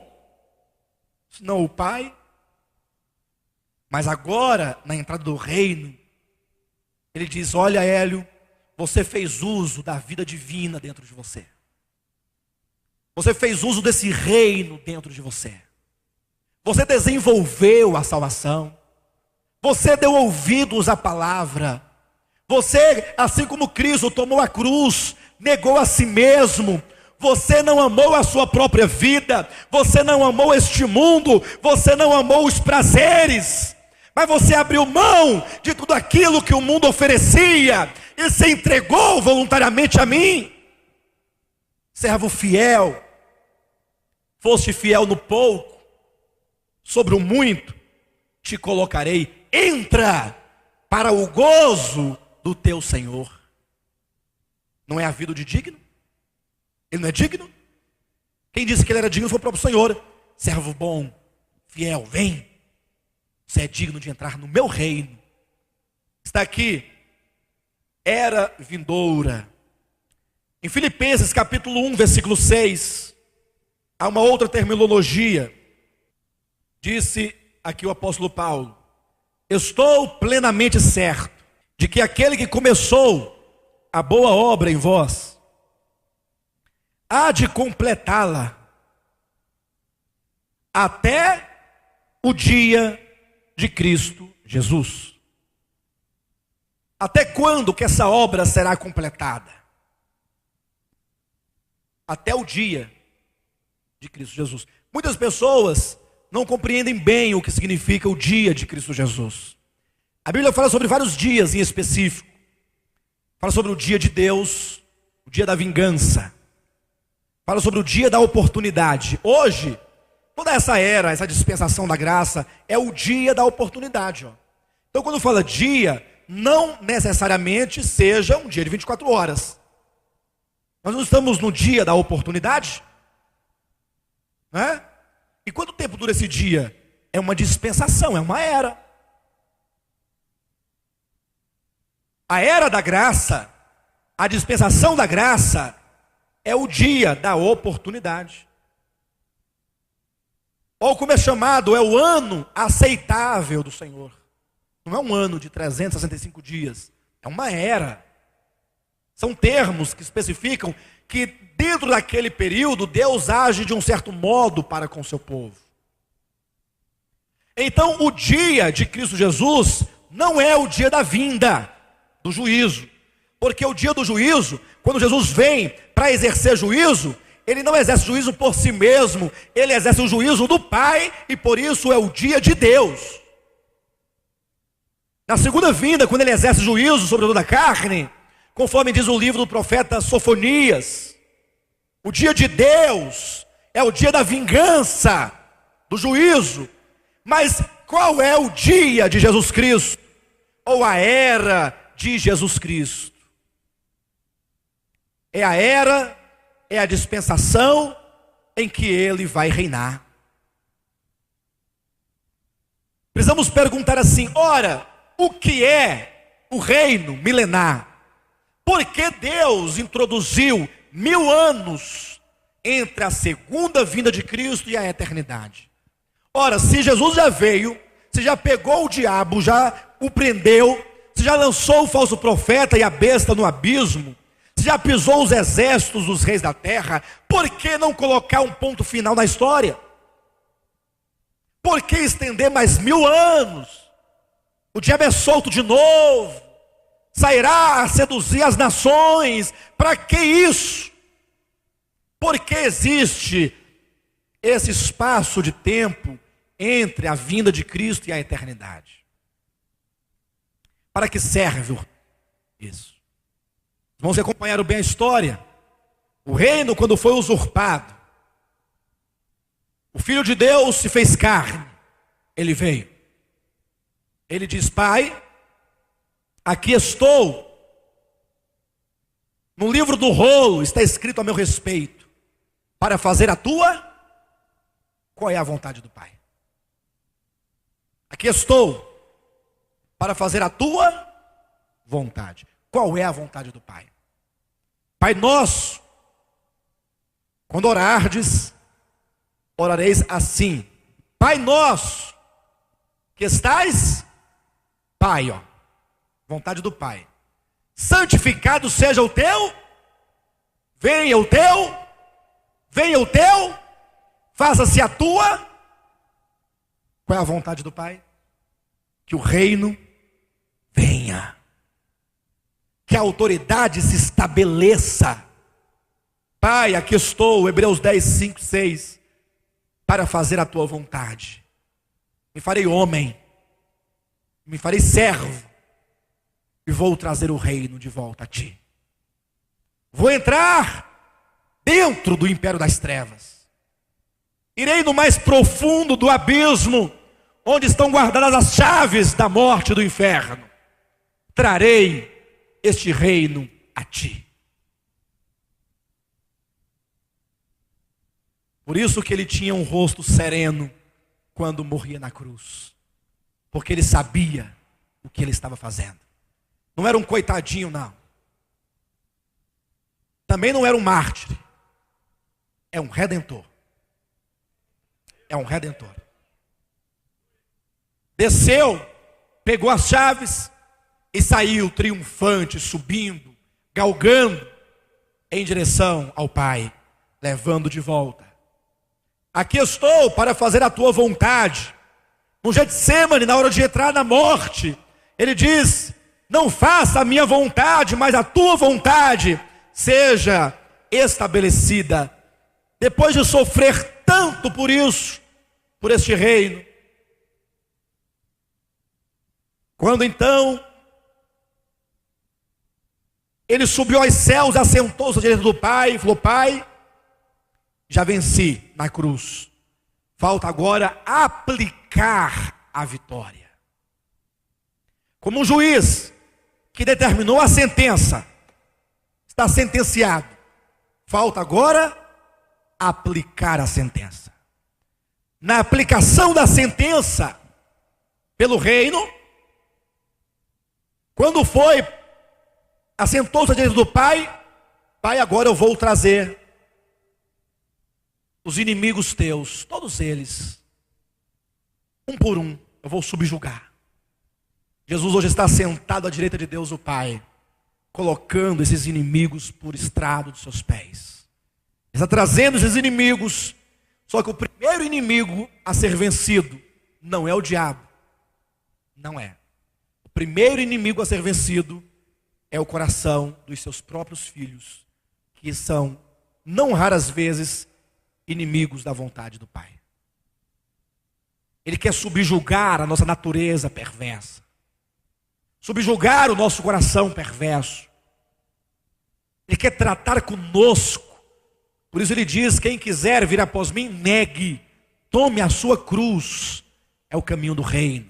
senão o Pai. Mas agora, na entrada do reino, ele diz, olha Hélio, você fez uso da vida divina dentro de você. Você fez uso desse reino dentro de você. Você desenvolveu a salvação. Você deu ouvidos à palavra. Você, assim como Cristo tomou a cruz, negou a si mesmo. Você não amou a sua própria vida. Você não amou este mundo. Você não amou os prazeres. Mas você abriu mão de tudo aquilo que o mundo oferecia e se entregou voluntariamente a mim. Servo fiel. Foste fiel no pouco, sobre o muito te colocarei. Entra para o gozo do teu Senhor. Não é havido de digno? Ele não é digno? Quem disse que ele era digno foi o próprio Senhor. Servo bom, fiel, vem. Você é digno de entrar no meu reino. Está aqui, era vindoura. Em Filipenses capítulo 1, versículo 6, há uma outra terminologia. Disse aqui o apóstolo Paulo: estou plenamente certo de que aquele que começou a boa obra em vós há de completá-la até o dia de Cristo Jesus. Até quando que essa obra será completada? Até o dia de Cristo Jesus. Muitas pessoas não compreendem bem o que significa o dia de Cristo Jesus. A Bíblia fala sobre vários dias em específico. Fala sobre o dia de Deus, o dia da vingança. Fala sobre o dia da oportunidade. Hoje, toda essa era, essa dispensação da graça, é o dia da oportunidade. Então, quando fala dia, não necessariamente seja um dia de 24 horas. Nós não estamos no dia da oportunidade? Né? E quanto tempo dura esse dia? É uma dispensação, é uma era. A era da graça, a dispensação da graça, é o dia da oportunidade. Ou como é chamado, é o ano aceitável do Senhor. Não é um ano de 365 dias, é uma era. São termos que especificam que dentro daquele período Deus age de um certo modo para com o seu povo. Então o dia de Cristo Jesus não é o dia da vinda, do juízo. Porque o dia do juízo, quando Jesus vem para exercer juízo, ele não exerce juízo por si mesmo, ele exerce o juízo do Pai, e por isso é o dia de Deus. Na segunda vinda, quando ele exerce juízo sobre toda a carne, conforme diz o livro do profeta Sofonias, o dia de Deus é o dia da vingança, do juízo. Mas qual é o dia de Jesus Cristo? Ou a era de Jesus Cristo? É a era, é a dispensação em que ele vai reinar. Precisamos perguntar assim: ora, o que é o reino milenar? Por que Deus introduziu 1000 anos entre a segunda vinda de Cristo e a eternidade? Ora, se Jesus já veio, se já pegou o diabo, já o prendeu, se já lançou o falso profeta e a besta no abismo, se já pisou os exércitos dos reis da terra, por que não colocar um ponto final na história? Por que estender mais 1000 anos? O diabo é solto de novo, sairá a seduzir as nações. Para que isso? Porque existe esse espaço de tempo entre a vinda de Cristo e a eternidade. Para que serve isso? Vamos acompanhar bem a história. O reino, quando foi usurpado, o Filho de Deus se fez carne. Ele veio. Ele diz: Pai, aqui estou. No livro do rolo está escrito a meu respeito, para fazer a tua. Qual é a vontade do Pai? Aqui estou, para fazer a tua vontade. Qual é a vontade do Pai? Pai nosso, quando orardes, orareis assim: Pai nosso, que estais, Pai, vontade do Pai, santificado seja o teu, venha o teu, faça-se a tua. Qual é a vontade do Pai? Que o reino venha, que a autoridade se estabeleça. Pai, aqui estou, Hebreus 10, 5, 6, para fazer a tua vontade. Me farei homem, me farei servo, e vou trazer o reino de volta a ti. Vou entrar dentro do império das trevas. Irei no mais profundo do abismo, onde estão guardadas as chaves da morte e do inferno. Trarei este reino a ti. Por isso que ele tinha um rosto sereno quando morria na cruz, porque ele sabia o que ele estava fazendo. Não era um coitadinho, não. também não era um mártir. É um redentor. É um redentor. Desceu, pegou as chaves e saiu triunfante, subindo, galgando em direção ao Pai, levando de volta. Aqui estou para fazer a tua vontade. No Getsemane, na hora de entrar na morte, ele diz: não faça a minha vontade, mas a tua vontade seja estabelecida. Depois de sofrer tanto por isso, por este reino, quando então ele subiu aos céus, assentou-se à direita do Pai e falou: Pai, já venci na cruz, falta agora aplicar a vitória. Como um juiz que determinou a sentença, está sentenciado, falta agora aplicar a sentença. Na aplicação da sentença pelo reino, quando foi, assentou-se à direita do Pai: Pai, agora eu vou trazer os inimigos teus, todos eles, um por um, eu vou subjugar. Jesus hoje está sentado à direita de Deus o Pai, colocando esses inimigos por estrado dos seus pés. Ele está trazendo esses inimigos, só que o primeiro inimigo a ser vencido não é o diabo, não é. O primeiro inimigo a ser vencido é o coração dos seus próprios filhos, que são, não raras vezes, inimigos da vontade do Pai. Ele quer subjugar a nossa natureza perversa, subjugar o nosso coração perverso. Ele quer tratar conosco. Por isso ele diz: quem quiser vir após mim, negue, tome a sua cruz. É o caminho do reino.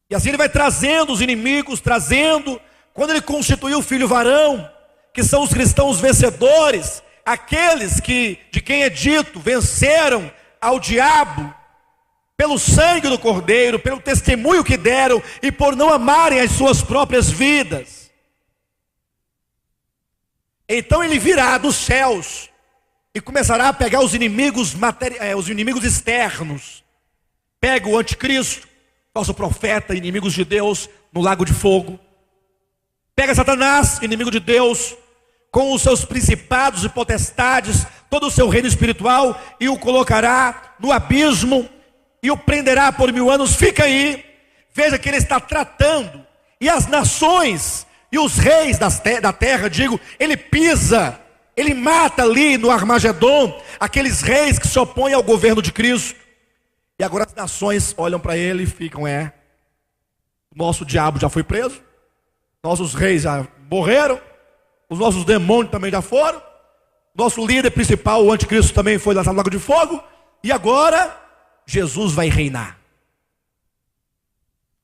E assim ele vai trazendo os inimigos, trazendo, quando ele constituiu o filho varão, que são os cristãos vencedores, aqueles que, de quem é dito, venceram ao diabo, pelo sangue do Cordeiro, pelo testemunho que deram, e por não amarem as suas próprias vidas. Então ele virá dos céus, e começará a pegar os inimigos, os inimigos externos. Pega o anticristo, falso profeta, inimigos de Deus, no lago de fogo. Pega Satanás, inimigo de Deus, com os seus principados e potestades, todo o seu reino espiritual, e o colocará no abismo, e o prenderá por 1000 anos. Fica aí, veja que ele está tratando, e as nações, e os reis da terra, ele pisa, ele mata ali no Armagedon, aqueles reis que se opõem ao governo de Cristo, e agora as nações olham para ele e ficam: nosso diabo já foi preso, nossos reis já morreram, os nossos demônios também já foram, nosso líder principal, o anticristo, também foi lançado no lago de fogo, e agora Jesus vai reinar.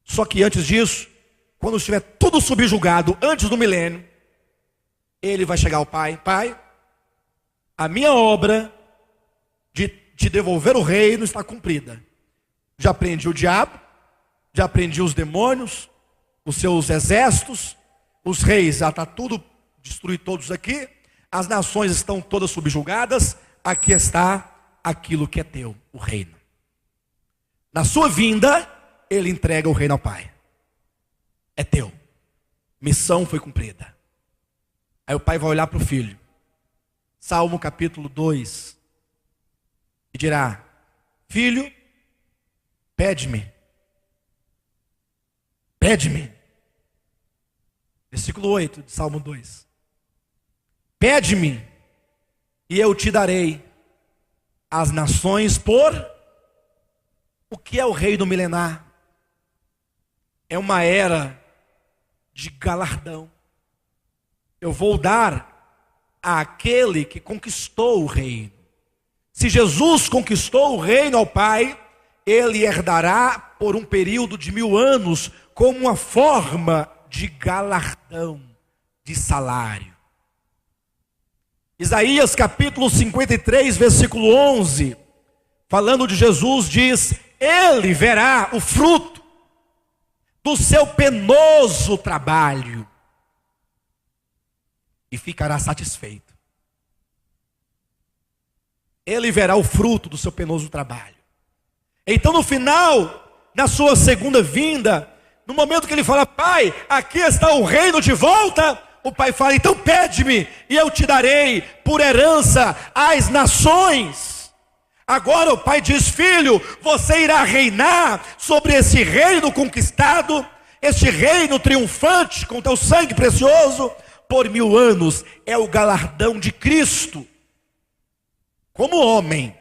Só que antes disso, quando estiver tudo subjugado, antes do milênio, ele vai chegar ao Pai: Pai, a minha obra de te devolver o reino está cumprida. Já prendi o diabo, já prendi os demônios, os seus exércitos, os reis, já está tudo, destruí todos aqui, as nações estão todas subjugadas, aqui está aquilo que é teu, o reino. Na sua vinda, ele entrega o reino ao Pai. É teu. Missão foi cumprida. Aí o Pai vai olhar para o filho. Salmo capítulo 2. E dirá: filho, pede-me. Pede-me. Versículo 8 de Salmo 2. Pede-me, e eu te darei as nações por... O que é o reino milenar? É uma era de galardão. Eu vou dar àquele que conquistou o reino. Se Jesus conquistou o reino ao Pai, ele herdará por um período de 1000 anos, como uma forma de galardão, de salário. Isaías capítulo 53, versículo 11, falando de Jesus, diz: ele verá o fruto do seu penoso trabalho. e ficará satisfeito. Ele verá o fruto do seu penoso trabalho. Então no final, na sua segunda vinda, no momento que ele fala: Pai, aqui está o reino de volta, o pai fala: então pede-me e eu te darei por herança as nações. Agora o pai diz: filho, você irá reinar sobre esse reino conquistado, este reino triunfante com teu sangue precioso, por 1000 anos. É o galardão de Cristo. Como homem,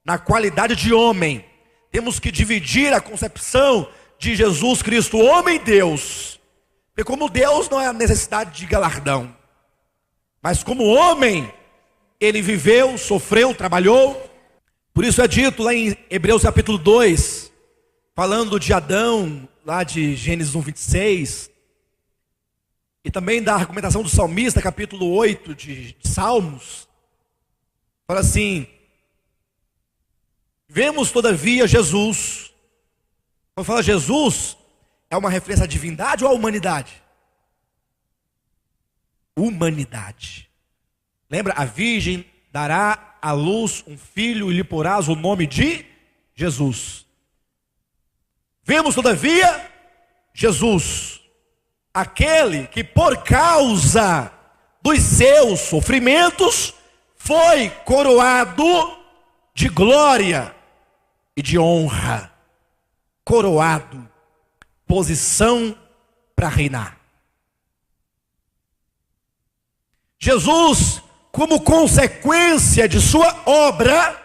na qualidade de homem, temos que dividir a concepção de Jesus Cristo, homem e Deus. Porque como Deus não é necessidade de galardão, mas como homem, ele viveu, sofreu, trabalhou. Por isso é dito lá em Hebreus capítulo 2, falando de Adão, lá de Gênesis 1:26, e também da argumentação do salmista, capítulo 8 de Salmos, fala assim: vemos todavia Jesus. Quando fala Jesus, é uma referência à divindade ou à humanidade? Humanidade. Lembra? A virgem dará à luz um filho e lhe porás o nome de Jesus. Vemos todavia Jesus, aquele que por causa dos seus sofrimentos foi coroado de glória e de honra. Coroado, posição para reinar. Jesus, como consequência de sua obra,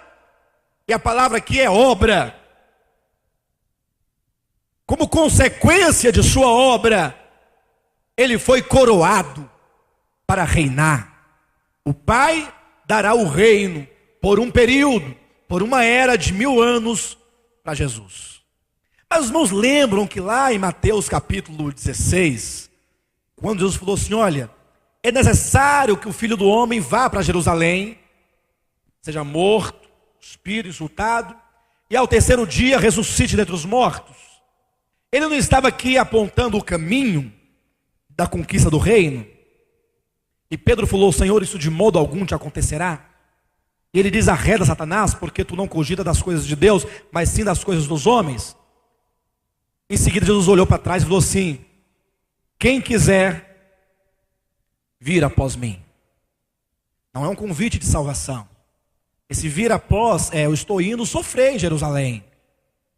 e a palavra aqui é obra, como consequência de sua obra, ele foi coroado para reinar. O Pai dará o reino por um período, por uma era de 1000 anos para Jesus. Mas os irmãos lembram que lá em Mateus capítulo 16, quando Jesus falou assim: olha, é necessário que o Filho do Homem vá para Jerusalém, seja morto, cuspido, insultado, e ao terceiro dia ressuscite dentre os mortos. Ele não estava aqui apontando o caminho da conquista do reino? E Pedro falou: Senhor, isso de modo algum te acontecerá. E ele diz: arreda, Satanás, porque tu não cogita das coisas de Deus, mas sim das coisas dos homens. Em seguida Jesus olhou para trás e falou assim: quem quiser vir após mim. Não é um convite de salvação. Esse vir após é: eu estou indo sofrer em Jerusalém,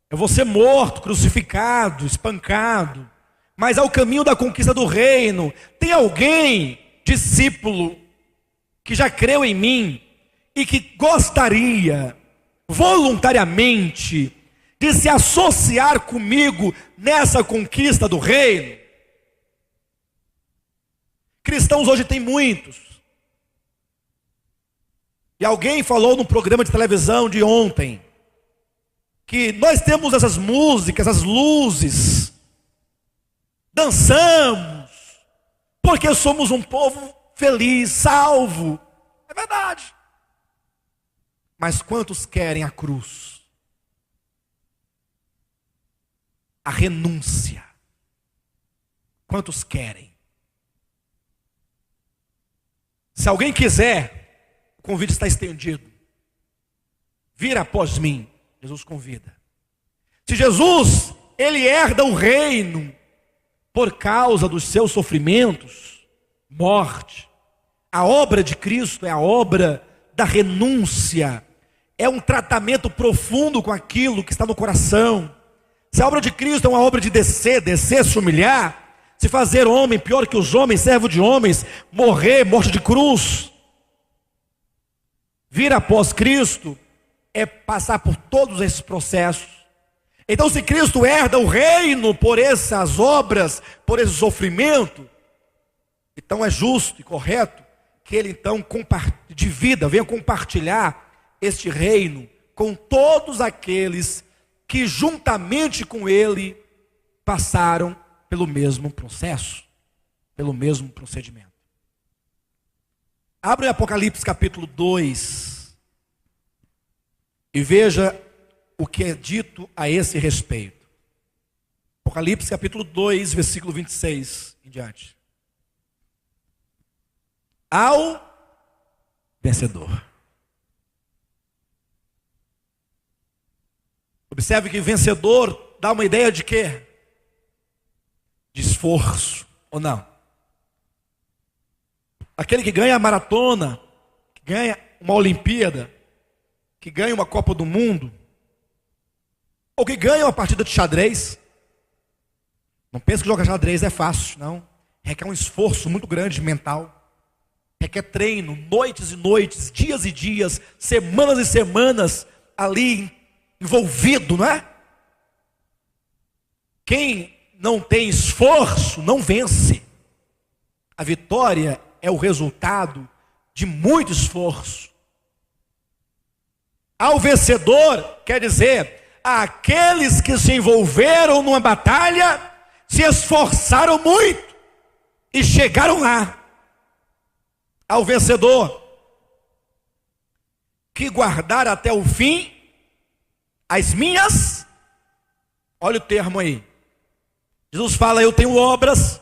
eu vou ser morto, crucificado, espancado, mas é o caminho da conquista do reino. Tem alguém, discípulo, que já creu em mim e que gostaria voluntariamente de se associar comigo nessa conquista do reino? Cristãos hoje tem muitos. E alguém falou no programa de televisão de ontem que nós temos essas músicas, essas luzes, dançamos, porque somos um povo feliz, salvo. É verdade. Mas quantos querem a cruz? A renúncia. Quantos querem? Se alguém quiser, o convite está estendido. Vir após mim, Jesus convida. Se Jesus, ele herda o reino por causa dos seus sofrimentos, morte, a obra de Cristo é a obra da renúncia, é um tratamento profundo com aquilo que está no coração. Se a obra de Cristo é uma obra de descer, se humilhar, se fazer homem pior que os homens, servo de homens, morrer, morte de cruz, vir após Cristo é passar por todos esses processos. Então, se Cristo herda o reino por essas obras, por esse sofrimento, então é justo e correto que ele então divida, venha compartilhar este reino com todos aqueles que juntamente com ele passaram pelo mesmo processo, pelo mesmo procedimento. Abre o Apocalipse capítulo 2 e veja o que é dito a esse respeito. Apocalipse capítulo 2, versículo 26 em diante. ao vencedor. Observe que vencedor dá uma ideia de quê? De esforço, ou não? Aquele que ganha a maratona, que ganha uma Olimpíada, que ganha uma Copa do Mundo, ou que ganha uma partida de xadrez. Não pense que jogar xadrez é fácil, não. Requer um esforço muito grande mental. Requer treino, noites e noites, dias e dias, semanas e semanas ali envolvido, não é? Quem não tem esforço não vence. A vitória é o resultado de muito esforço. Ao vencedor, quer dizer, aqueles que se envolveram numa batalha, se esforçaram muito e chegaram lá. Ao vencedor, que guardar até o fim as minhas, olha o termo aí. Jesus fala: eu tenho obras,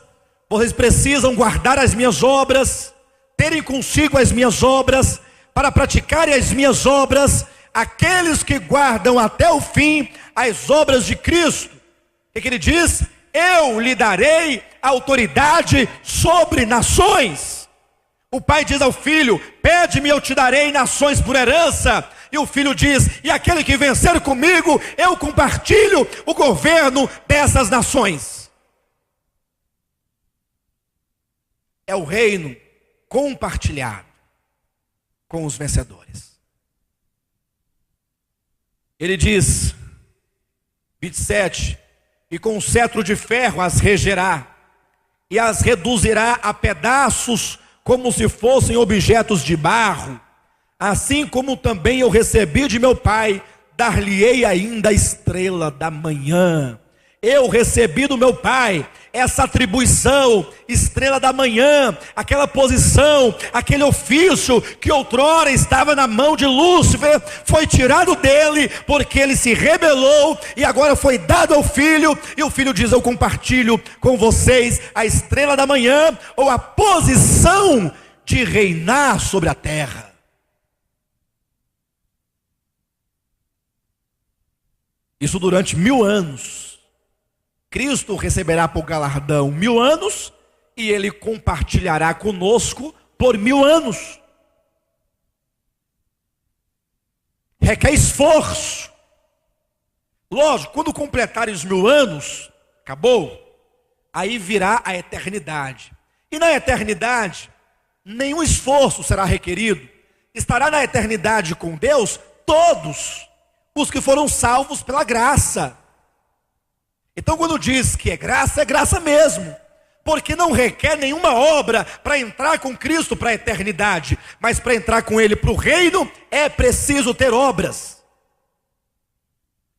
vocês precisam guardar as minhas obras, terem consigo as minhas obras, para praticarem as minhas obras. Aqueles que guardam até o fim as obras de Cristo, o que ele diz? Eu lhe darei autoridade sobre nações. O pai diz ao filho: pede-me, eu te darei nações por herança. E o filho diz: e aquele que vencer comigo, eu compartilho o governo dessas nações. É o reino compartilhado com os vencedores. Ele diz, 27, e com um cetro de ferro as regerá, e as reduzirá a pedaços, como se fossem objetos de barro. Assim como também eu recebi de meu pai, dar-lhe-ei ainda a estrela da manhã. Eu recebi do meu pai essa atribuição, estrela da manhã, aquela posição, aquele ofício que outrora estava na mão de Lúcifer, foi tirado dele, porque ele se rebelou, e agora foi dado ao filho, e o filho diz: eu compartilho com vocês a estrela da manhã, ou a posição de reinar sobre a terra. Isso durante 1000 anos. Cristo receberá por galardão 1000 anos, e ele compartilhará conosco por 1000 anos. Requer esforço. Lógico, quando completarem os 1000 anos, acabou, aí virá a eternidade. E na eternidade, nenhum esforço será requerido. Estará na eternidade com Deus todos os que foram salvos pela graça. Então, quando diz que é graça mesmo, porque não requer nenhuma obra para entrar com Cristo para a eternidade, mas para entrar com Ele para o reino, é preciso ter obras,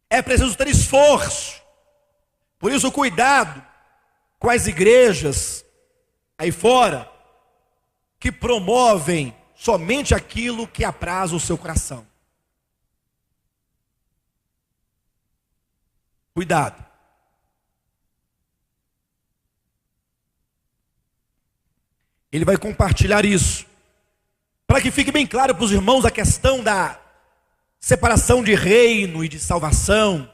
é preciso ter esforço. Por isso, cuidado com as igrejas aí fora, que promovem somente aquilo que apraz o seu coração. Cuidado. Ele vai compartilhar isso, para que fique bem claro para os irmãos a questão da separação de reino e de salvação.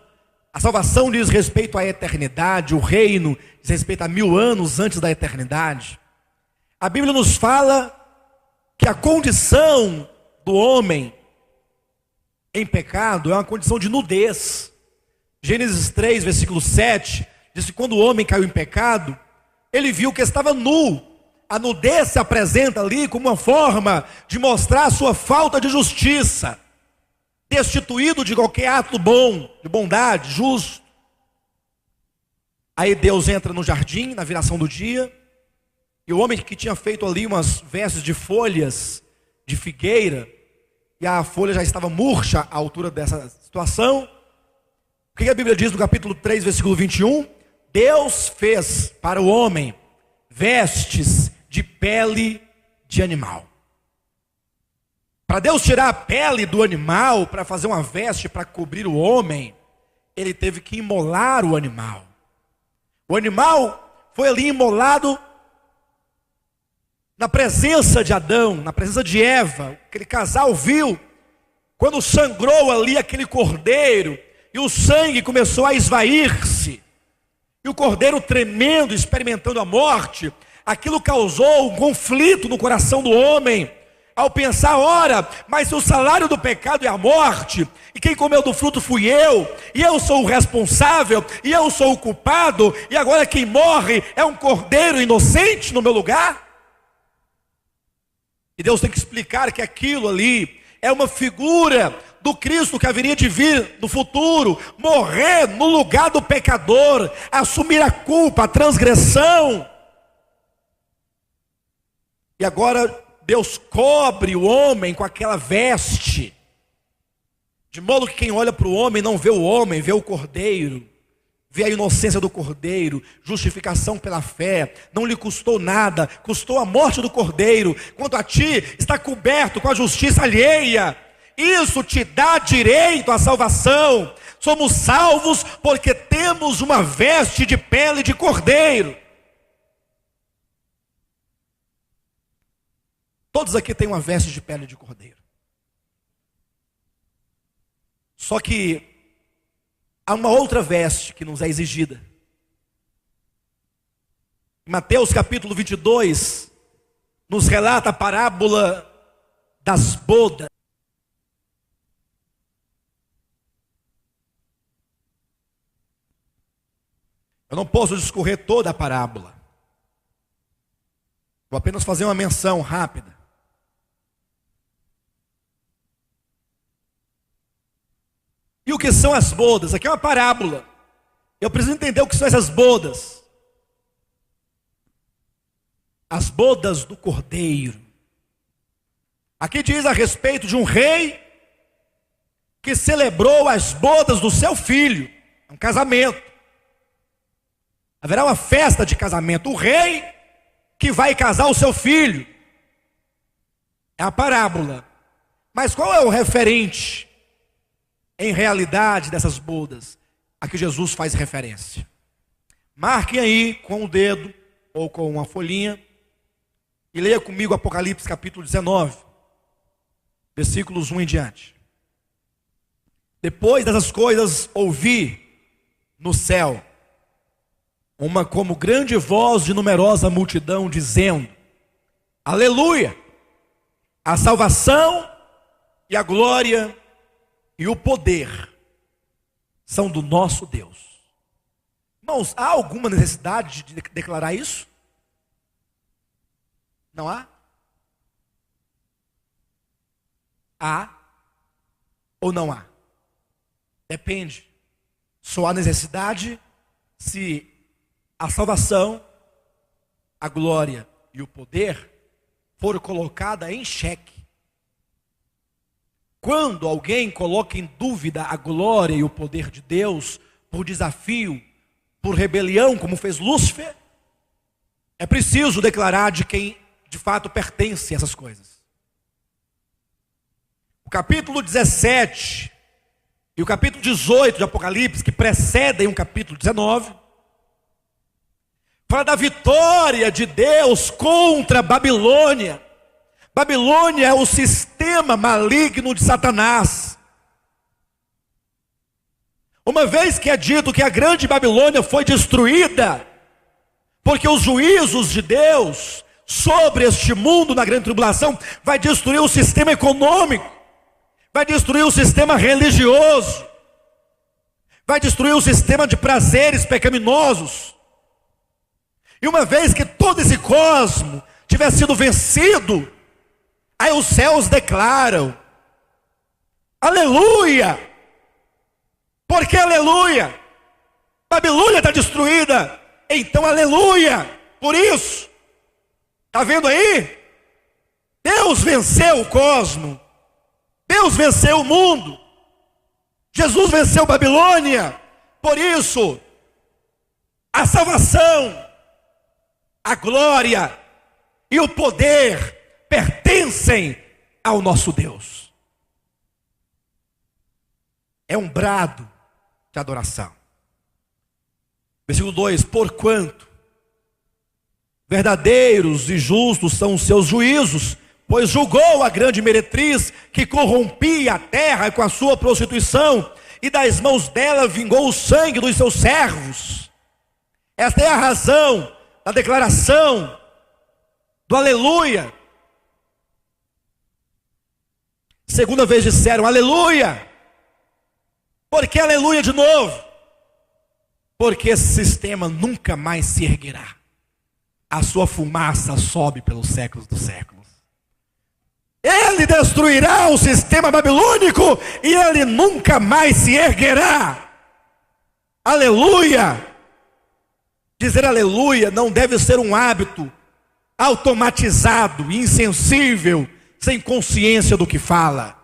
A salvação diz respeito à eternidade, o reino diz respeito a 1000 anos antes da eternidade. A Bíblia nos fala que a condição do homem em pecado é uma condição de nudez. Gênesis 3, versículo 7, diz que quando o homem caiu em pecado, ele viu que estava nu. A nudez se apresenta ali como uma forma de mostrar a sua falta de justiça, destituído de qualquer ato bom, de bondade, justo. Aí Deus entra no jardim, na viração do dia, e o homem que tinha feito ali umas vestes de folhas de figueira, e a folha já estava murcha à altura dessa situação. O que a Bíblia diz no capítulo 3, versículo 21? Deus fez para o homem vestes de pele de animal. Para Deus tirar a pele do animal, para fazer uma veste para cobrir o homem, ele teve que imolar o animal. O animal foi ali imolado na presença de Adão, na presença de Eva, aquele casal viu, quando sangrou ali aquele cordeiro, e o sangue começou a esvair-se, e o cordeiro tremendo, experimentando a morte, aquilo causou um conflito no coração do homem, ao pensar, ora, mas se o salário do pecado é a morte, e quem comeu do fruto fui eu, e eu sou o responsável, e eu sou o culpado, e agora quem morre é um cordeiro inocente no meu lugar? E Deus tem que explicar que aquilo ali é uma figura do Cristo que haveria de vir no futuro, morrer no lugar do pecador, assumir a culpa, a transgressão. E agora Deus cobre o homem com aquela veste, de modo que quem olha para o homem não vê o homem, vê o cordeiro, vê a inocência do cordeiro, justificação pela fé, não lhe custou nada, custou a morte do cordeiro, quanto a ti está coberto com a justiça alheia, isso te dá direito à salvação. Somos salvos porque temos uma veste de pele de cordeiro. Todos aqui têm uma veste de pele de cordeiro. Só que há uma outra veste que nos é exigida. Em Mateus capítulo 22, nos relata a parábola das bodas. Eu não posso discorrer toda a parábola. Vou apenas fazer uma menção rápida. E o que são as bodas? Aqui é uma parábola. Eu preciso entender o que são essas bodas. As bodas do cordeiro. Aqui diz a respeito de um rei que celebrou as bodas do seu filho. É um casamento. Haverá uma festa de casamento. O rei que vai casar o seu filho. É a parábola. Mas qual é o referente em realidade dessas bodas a que Jesus faz referência? Marquem aí com o dedo ou com uma folhinha e leia comigo Apocalipse capítulo 19, versículos 1 em diante. Depois dessas coisas ouvi no céu uma como grande voz de numerosa multidão dizendo: Aleluia! A salvação e a glória e o poder são do nosso Deus. Irmãos, há alguma necessidade de declarar isso? Não há? Há ou não há? Depende. Só há necessidade se a salvação, a glória e o poder for colocada em xeque. Quando alguém coloca em dúvida a glória e o poder de Deus, por desafio, por rebelião, como fez Lúcifer, é preciso declarar de quem de fato pertence a essas coisas. O capítulo 17 e o capítulo 18 de Apocalipse, que precedem o capítulo 19, fala da vitória de Deus contra a Babilônia. Babilônia é o sistema maligno de Satanás. Uma vez que é dito que a grande Babilônia foi destruída, porque os juízos de Deus sobre este mundo na grande tribulação vai destruir o sistema econômico, vai destruir o sistema religioso, vai destruir o sistema de prazeres pecaminosos. E uma vez que todo esse cosmo tiver sido vencido, aí os céus declaram: aleluia! Porque aleluia? Babilônia está destruída, então aleluia! Por isso, está vendo aí? Deus venceu o cosmo, Deus venceu o mundo, Jesus venceu Babilônia. Por isso, a salvação, a glória e o poder pertencem ao nosso Deus. É um brado de adoração. Versículo 2: porquanto Verdadeiros e justos são os seus juízos, pois julgou a grande meretriz que corrompia a terra com a sua prostituição, e das mãos dela vingou o sangue dos seus servos. Esta é a razão da declaração do aleluia. Segunda vez disseram aleluia. Por que aleluia de novo? Porque esse sistema nunca mais se erguerá. A sua fumaça sobe pelos séculos dos séculos. Ele destruirá o sistema babilônico e ele nunca mais se erguerá. Aleluia! Dizer aleluia não deve ser um hábito automatizado, insensível, sem consciência do que fala.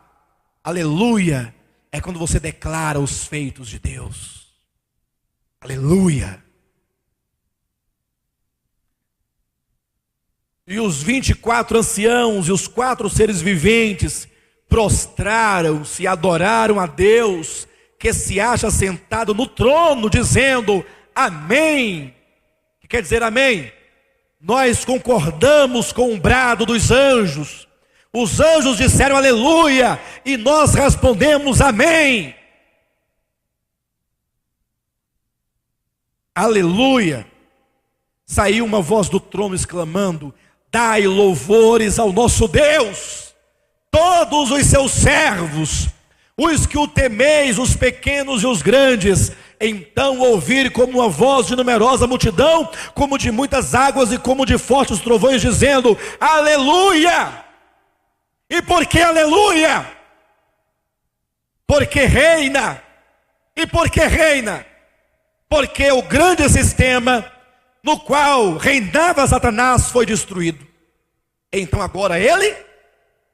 Aleluia é quando você declara os feitos de Deus. Aleluia! E os 24 anciãos e os 4 seres viventes prostraram-se e adoraram a Deus, que se acha sentado no trono, dizendo amém. O que quer dizer amém? Nós concordamos com o brado dos anjos. Os anjos disseram aleluia e nós respondemos amém. Aleluia. Saiu uma voz do trono exclamando: dai louvores ao nosso Deus, todos os seus servos, os que o temeis, os pequenos e os grandes. Então ouvi como uma voz de numerosa multidão, como de muitas águas e como de fortes trovões, dizendo aleluia. E por que aleluia? Porque reina. E por que reina? Porque o grande sistema no qual reinava Satanás foi destruído. Então agora ele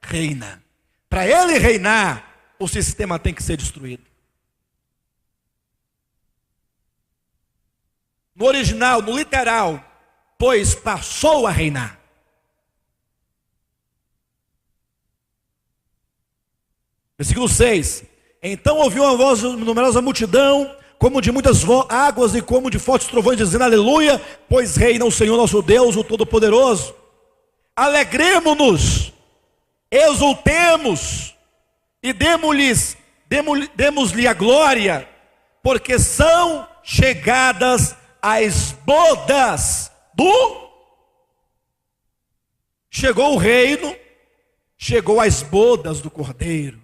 reina. Para ele reinar, o sistema tem que ser destruído. No original, no literal, pois passou a reinar. Versículo 6. Então ouviu uma voz de numerosa multidão, como de muitas águas e como de fortes trovões, dizendo aleluia, pois reina o Senhor nosso Deus, o Todo-Poderoso. Alegremo-nos, exultemos e demos-lhe a glória, porque são chegadas as bodas do... Chegou o reino, chegou as bodas do Cordeiro.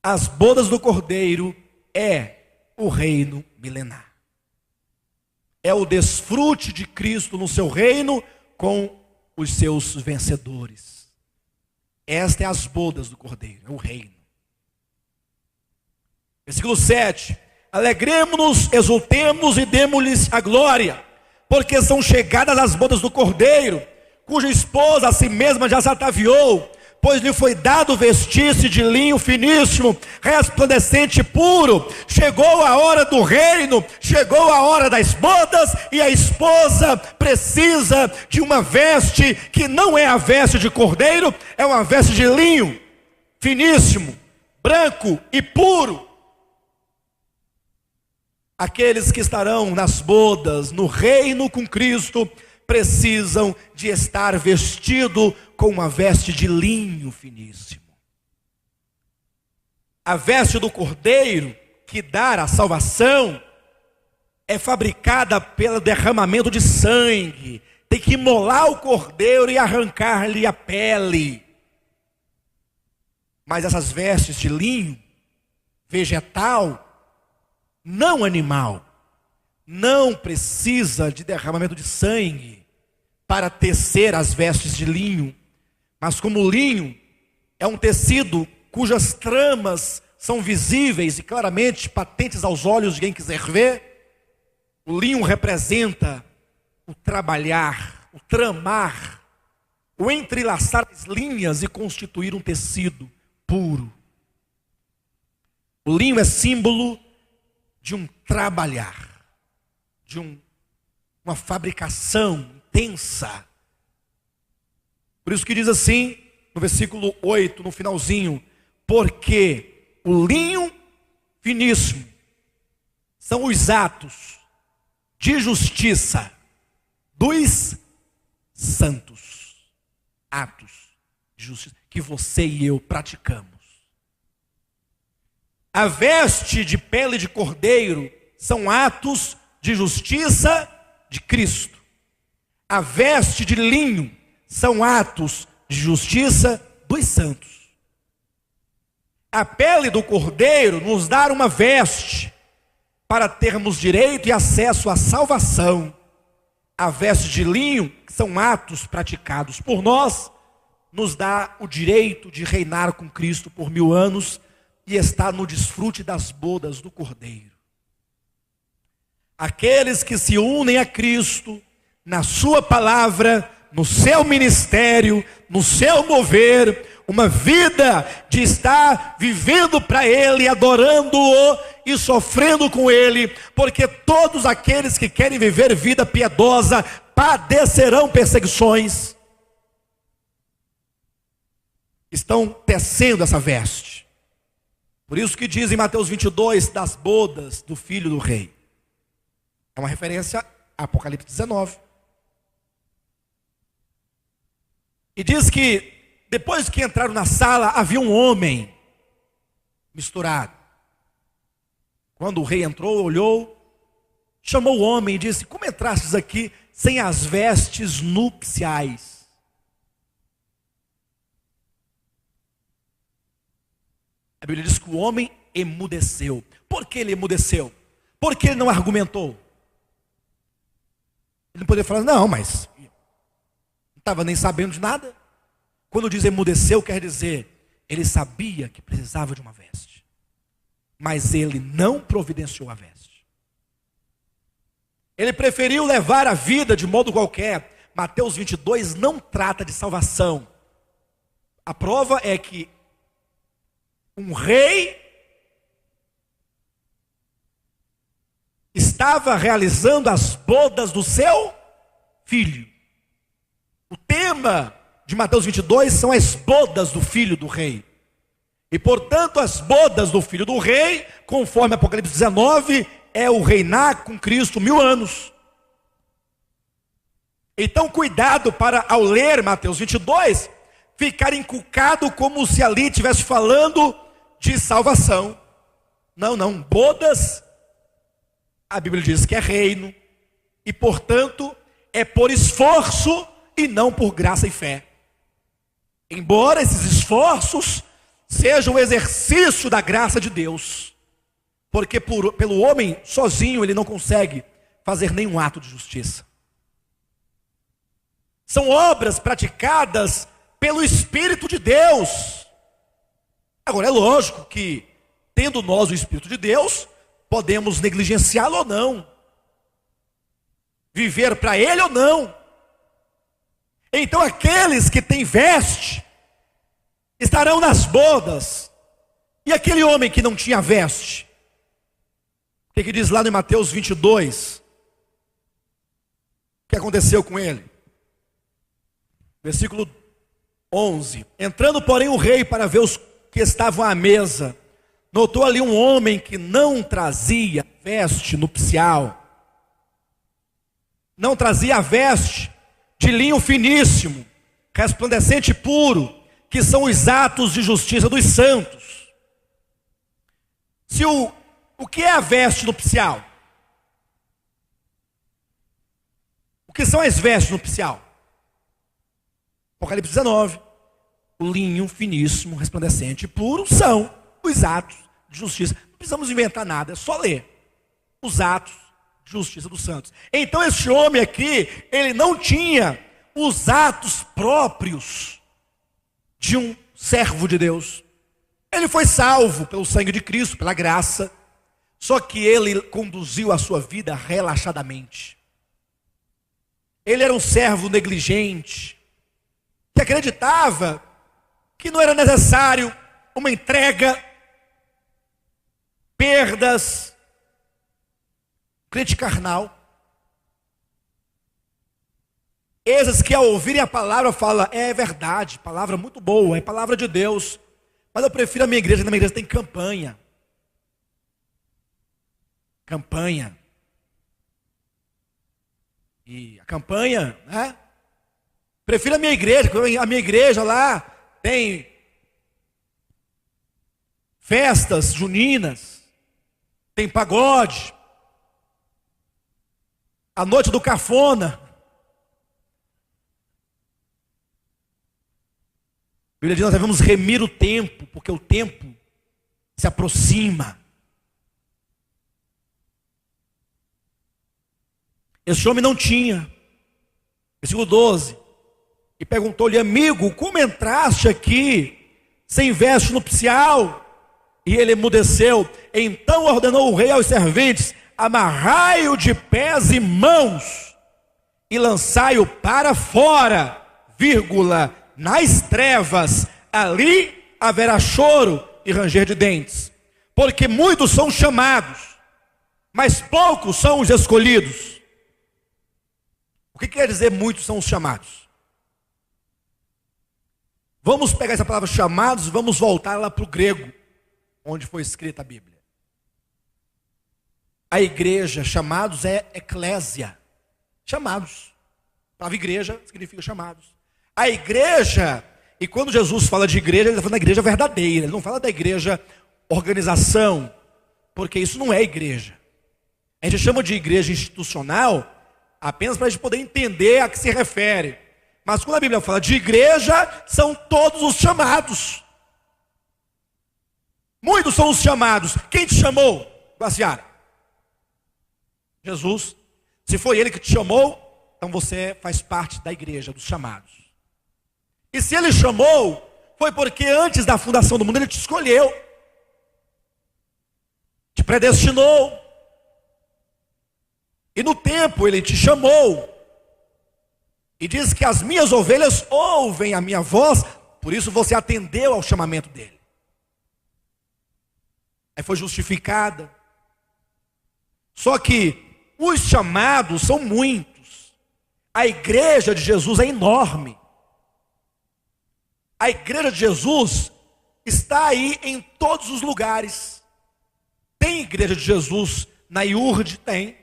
As bodas do Cordeiro é o reino milenar. É o desfrute de Cristo no seu reino com os seus vencedores. Esta é as bodas do Cordeiro, é o reino. Versículo 7. Alegremos-nos, exultemos e demos-lhes a glória, porque são chegadas as bodas do Cordeiro, cuja esposa a si mesma já se ataviou, pois lhe foi dado vestir-se de linho finíssimo, resplandecente e puro. Chegou a hora do reino, chegou a hora das bodas, e a esposa precisa de uma veste que não é a veste de cordeiro, é uma veste de linho finíssimo, branco e puro. Aqueles que estarão nas bodas, no reino com Cristo, precisam de estar vestido com uma veste de linho finíssimo. A veste do Cordeiro, que dá a salvação, é fabricada pelo derramamento de sangue. Tem que imolar o Cordeiro e arrancar-lhe a pele. Mas essas vestes de linho vegetal, não animal, não precisa de derramamento de sangue para tecer as vestes de linho. Mas como o linho é um tecido cujas tramas são visíveis e claramente patentes aos olhos de quem quiser ver, o linho representa o trabalhar, o tramar, o entrelaçar as linhas e constituir um tecido puro. O linho é símbolo de um trabalhar, de uma fabricação intensa. Por isso que diz assim, no versículo 8, no finalzinho, porque o linho finíssimo são os atos de justiça dos santos. Atos de justiça que você e eu praticamos. A veste de pele de cordeiro são atos de justiça de Cristo. A veste de linho são atos de justiça dos santos. A pele do cordeiro nos dá uma veste para termos direito e acesso à salvação. A veste de linho, que são atos praticados por nós, nos dá o direito de reinar com Cristo por 1000 anos e estar no desfrute das bodas do Cordeiro. Aqueles que se unem a Cristo, na sua palavra, no seu ministério, no seu mover, uma vida de estar vivendo para Ele, adorando-o e sofrendo com Ele, porque todos aqueles que querem viver vida piedosa padecerão perseguições. Estão tecendo essa veste. Por isso que diz em Mateus 22, das bodas do filho do rei. É uma referência a Apocalipse 19. E diz que depois que entraram na sala, havia um homem misturado. Quando o rei entrou, olhou, chamou o homem e disse: como entrastes aqui sem as vestes nupciais? A Bíblia diz que o homem emudeceu. Por que ele emudeceu? Porque ele não argumentou. Ele não poderia falar: não, mas não estava nem sabendo de nada. Quando diz emudeceu, quer dizer, ele sabia que precisava de uma veste, mas ele não providenciou a veste. Ele preferiu levar a vida de modo qualquer. Mateus 22 não trata de salvação. A prova é que um rei estava realizando as bodas do seu filho. O tema de Mateus 22 são as bodas do filho do rei. E portanto as bodas do filho do rei, conforme Apocalipse 19, é o reinar com Cristo 1000 anos. Então cuidado para, ao ler Mateus 22, ficar encucado como se ali estivesse falando de salvação. Não, bodas, a Bíblia diz que é reino, e portanto é por esforço e não por graça e fé. Embora esses esforços sejam um exercício da graça de Deus, porque pelo homem sozinho ele não consegue fazer nenhum ato de justiça. São obras praticadas pelo Espírito de Deus. Agora é lógico que, tendo nós o Espírito de Deus, podemos negligenciá-lo ou não, viver para Ele ou não. Então aqueles que têm veste estarão nas bodas, e aquele homem que não tinha veste, o que diz lá no Mateus 22? O que aconteceu com ele? Versículo 11. Entrando porém o rei para ver os que estavam à mesa, notou ali um homem que não trazia veste nupcial, não trazia a veste de linho finíssimo, resplandecente e puro, que são os atos de justiça dos santos. Se o que é a veste nupcial? O que são as vestes nupcial? Apocalipse 19. O linho finíssimo, resplandecente e puro são os atos de justiça. Não precisamos inventar nada, é só ler os atos de justiça dos santos. Então este homem aqui, ele não tinha os atos próprios de um servo de Deus. Ele foi salvo pelo sangue de Cristo, pela graça, só que ele conduziu a sua vida relaxadamente. Ele era um servo negligente, que acreditava que não era necessário uma entrega, perdas, crente carnal. Esses que ao ouvirem a palavra falam: é verdade, palavra muito boa, é palavra de Deus, mas eu prefiro a minha igreja, na minha igreja tem campanha. Campanha. E a campanha, né? Prefiro a minha igreja, porque a minha igreja lá tem festas juninas, tem pagode, a noite do cafona. A Bíblia diz que nós devemos remir o tempo, porque o tempo se aproxima. Esse homem não tinha. Versículo 12. E perguntou-lhe: amigo, como entraste aqui sem veste nupcial? E ele emudeceu. Então ordenou o rei aos serventes: amarrai-o de pés e mãos e lançai-o para fora, vírgula, nas trevas, ali haverá choro e ranger de dentes. Porque muitos são chamados, mas poucos são os escolhidos. O que quer dizer muitos são os chamados? Vamos pegar essa palavra chamados, vamos voltar lá para o grego, onde foi escrita a Bíblia. A igreja, chamados, é eclésia. Chamados. A palavra igreja significa chamados. A igreja, e quando Jesus fala de igreja, ele está falando da igreja verdadeira. Ele não fala da igreja organização, porque isso não é igreja. A gente chama de igreja institucional apenas para a gente poder entender a que se refere. Mas quando a Bíblia fala de igreja, são todos os chamados. Muitos são os chamados. Quem te chamou, Guaciara? Jesus. Se foi ele que te chamou, então você faz parte da igreja, dos chamados. E se ele chamou, foi porque antes da fundação do mundo ele te escolheu, te predestinou. E no tempo ele te chamou. E diz que as minhas ovelhas ouvem a minha voz, por isso você atendeu ao chamamento dele. Aí foi justificada. Só que os chamados são muitos. A igreja de Jesus é enorme. A igreja de Jesus está aí em todos os lugares. Tem igreja de Jesus na IURD? Tem.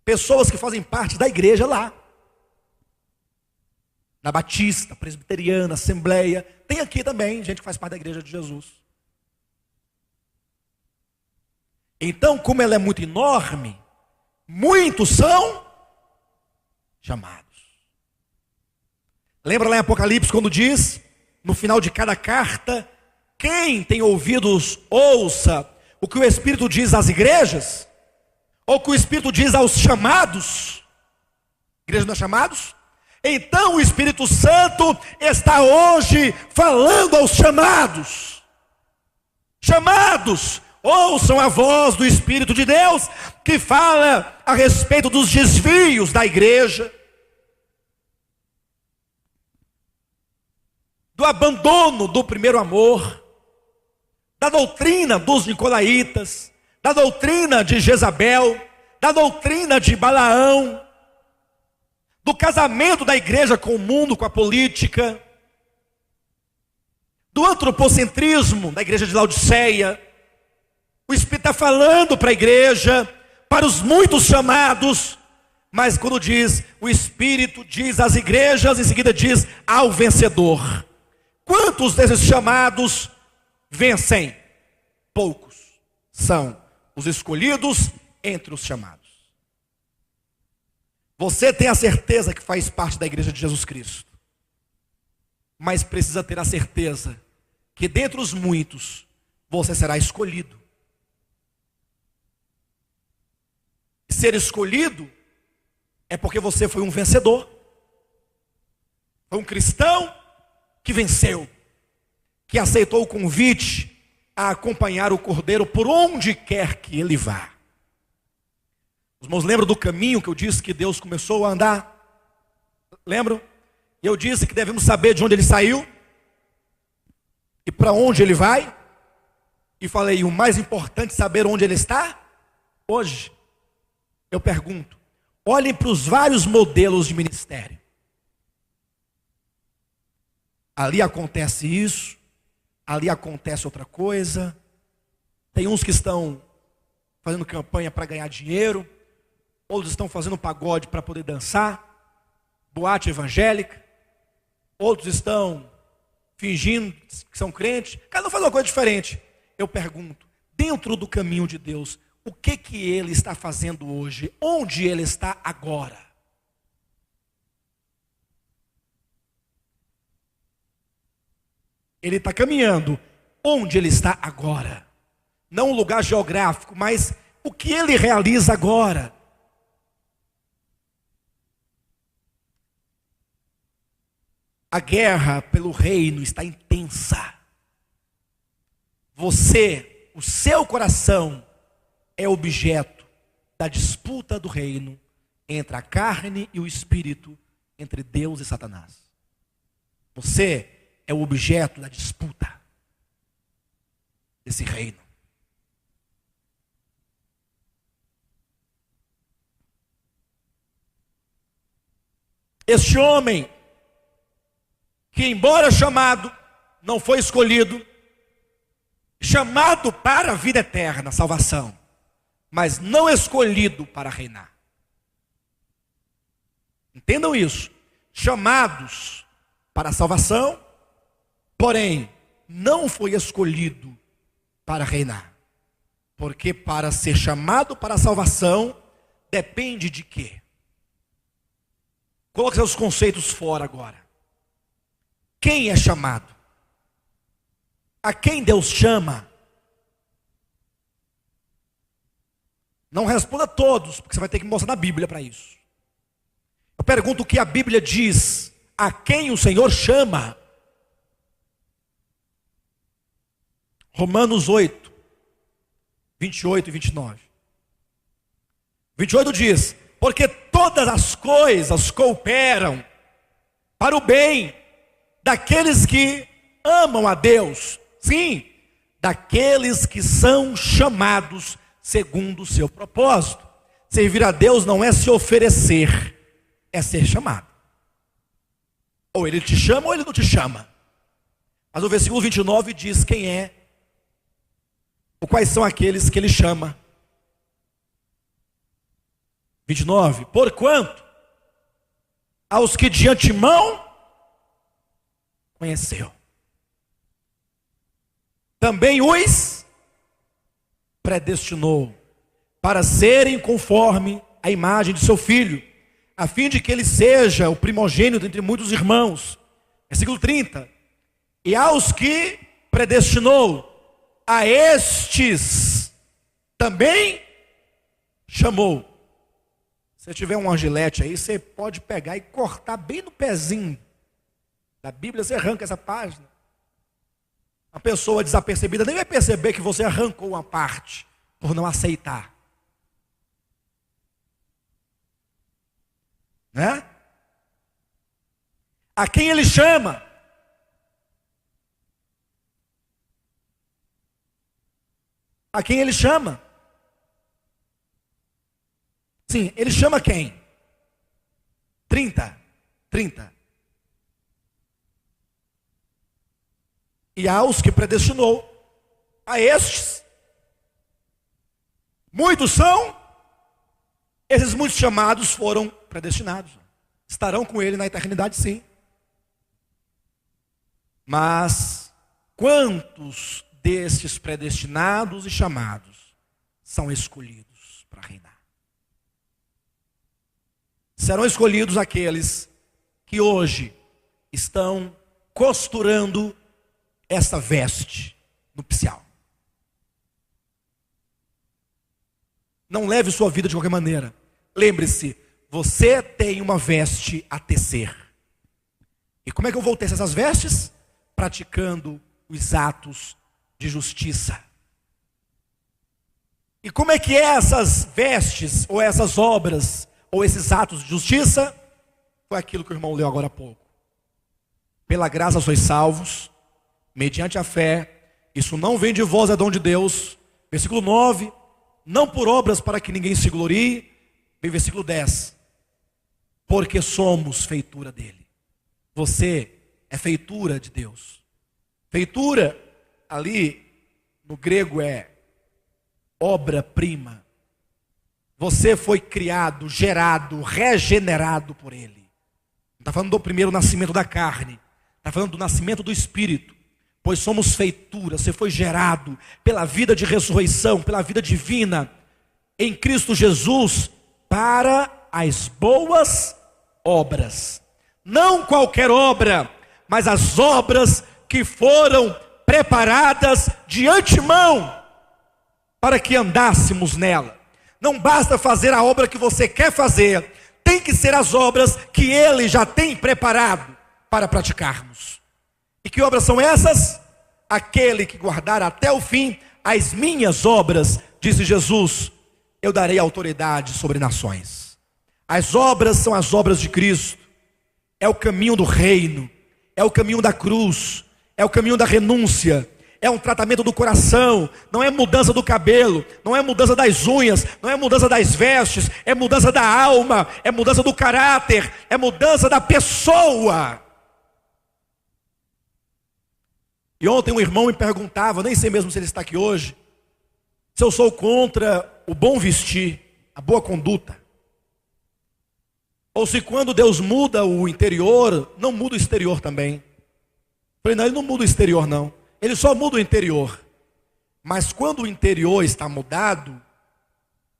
Pessoas que fazem parte da igreja lá. Na Batista, Presbiteriana, Assembleia. Tem aqui também gente que faz parte da igreja de Jesus. Então, como ela é muito enorme, muitos são chamados. Lembra lá em Apocalipse quando diz, no final de cada carta, quem tem ouvidos, ouça o que o Espírito diz às igrejas, ou o que o Espírito diz aos chamados. Igreja não é chamados? Então o Espírito Santo está hoje falando aos chamados. Chamados, ouçam a voz do Espírito de Deus, que fala a respeito dos desvios da igreja, do abandono do primeiro amor, da doutrina dos nicolaítas, da doutrina de Jezabel, da doutrina de Balaão, do casamento da igreja com o mundo, com a política, do antropocentrismo da igreja de Laodiceia. O Espírito está falando para a igreja, para os muitos chamados, mas quando diz, o Espírito diz às igrejas, em seguida diz ao vencedor. Quantos desses chamados vencem? Poucos são os escolhidos entre os chamados. Você tem a certeza que faz parte da igreja de Jesus Cristo, mas precisa ter a certeza que dentre os muitos, você será escolhido. Ser escolhido é porque você foi um vencedor, foi um cristão que venceu, que aceitou o convite a acompanhar o Cordeiro por onde quer que ele vá. Os irmãos lembram do caminho que eu disse que Deus começou a andar? Lembram? Eu disse que devemos saber de onde ele saiu e para onde ele vai. E falei, o mais importante é saber onde ele está. Hoje, eu pergunto, olhem para os vários modelos de ministério. Ali acontece isso, ali acontece outra coisa. Tem uns que estão fazendo campanha para ganhar dinheiro, outros estão fazendo pagode para poder dançar. boate evangélica, outros estão fingindo que são crentes, cada um faz uma coisa diferente. Eu pergunto, dentro do caminho de Deus, o que ele está fazendo hoje? Onde ele está agora? Ele está caminhando. Onde ele está agora? Não um lugar geográfico, mas o que ele realiza agora? A guerra pelo reino está intensa. Você, o seu coração, é objeto da disputa do reino entre a carne e o espírito, entre Deus e Satanás. Você é o objeto da disputa desse reino. Este homem, que embora chamado, não foi escolhido, chamado para a vida eterna, salvação, mas não escolhido para reinar. Entendam isso. Chamados para a salvação, porém, não foi escolhido para reinar. Porque para ser chamado para a salvação, depende de quê? Coloque seus conceitos fora agora. Quem é chamado? A quem Deus chama? Não responda todos, porque você vai ter que mostrar na Bíblia para isso. Eu pergunto o que a Bíblia diz. A quem o Senhor chama? Romanos 8, 28 e 29. 28 diz: porque todas as coisas cooperam para o bem daqueles que amam a Deus. Sim, daqueles que são chamados segundo o seu propósito. Servir a Deus não é se oferecer, é ser chamado. Ou ele te chama ou ele não te chama. Mas o versículo 29 diz quem é, ou quais são aqueles que ele chama. 29, porquanto aos que de antemão conheceu, também os predestinou para serem conforme a imagem de seu filho, a fim de que ele seja o primogênito entre muitos irmãos. Versículo 30, e aos que predestinou, a estes também chamou. Se tiver um gilete aí, você pode pegar e cortar bem no pezinho da Bíblia, você arranca essa página. A pessoa desapercebida nem vai perceber que você arrancou uma parte por não aceitar. Né? A quem ele chama? A quem ele chama? Sim, ele chama quem? 30. E aos que predestinou, a estes, muitos são, esses muitos chamados foram predestinados, estarão com ele na eternidade, sim. Mas quantos destes predestinados e chamados são escolhidos para reinar? Serão escolhidos aqueles que hoje estão costurando essa veste nupcial. Não leve sua vida de qualquer maneira. Lembre-se, você tem uma veste a tecer. E como é que eu vou tecer essas vestes? Praticando os atos de justiça. E como é que é essas vestes, ou essas obras, ou esses atos de justiça? Foi aquilo que o irmão leu agora há pouco. Pela graça sois salvos, mediante a fé, isso não vem de vós, é dom de Deus. Versículo 9, não por obras para que ninguém se glorie. Vem versículo 10, porque somos feitura dele. Você é feitura de Deus. Feitura, ali no grego é obra-prima. Você foi criado, gerado, regenerado por ele. está falando do primeiro nascimento da carne, está falando do nascimento do Espírito. Pois somos feitura, você foi gerado pela vida de ressurreição, pela vida divina, em Cristo Jesus, para as boas obras. Não qualquer obra, mas as obras que foram preparadas de antemão, para que andássemos nela. Não basta fazer a obra que você quer fazer, tem que ser as obras que Ele já tem preparado para praticarmos. E que obras são essas? Aquele que guardar até o fim as minhas obras, disse Jesus, eu darei autoridade sobre nações. As obras são as obras de Cristo, é o caminho do reino, é o caminho da cruz, é o caminho da renúncia, é um tratamento do coração, não é mudança do cabelo, não é mudança das unhas, não é mudança das vestes, é mudança da alma, é mudança do caráter, é mudança da pessoa. E ontem um irmão me perguntava, nem sei mesmo se ele está aqui hoje, se eu sou contra o bom vestir, a boa conduta. Ou se quando Deus muda o interior, não muda o exterior também. Falei, não, Ele não muda o exterior não, Ele só muda o interior. Mas quando o interior está mudado,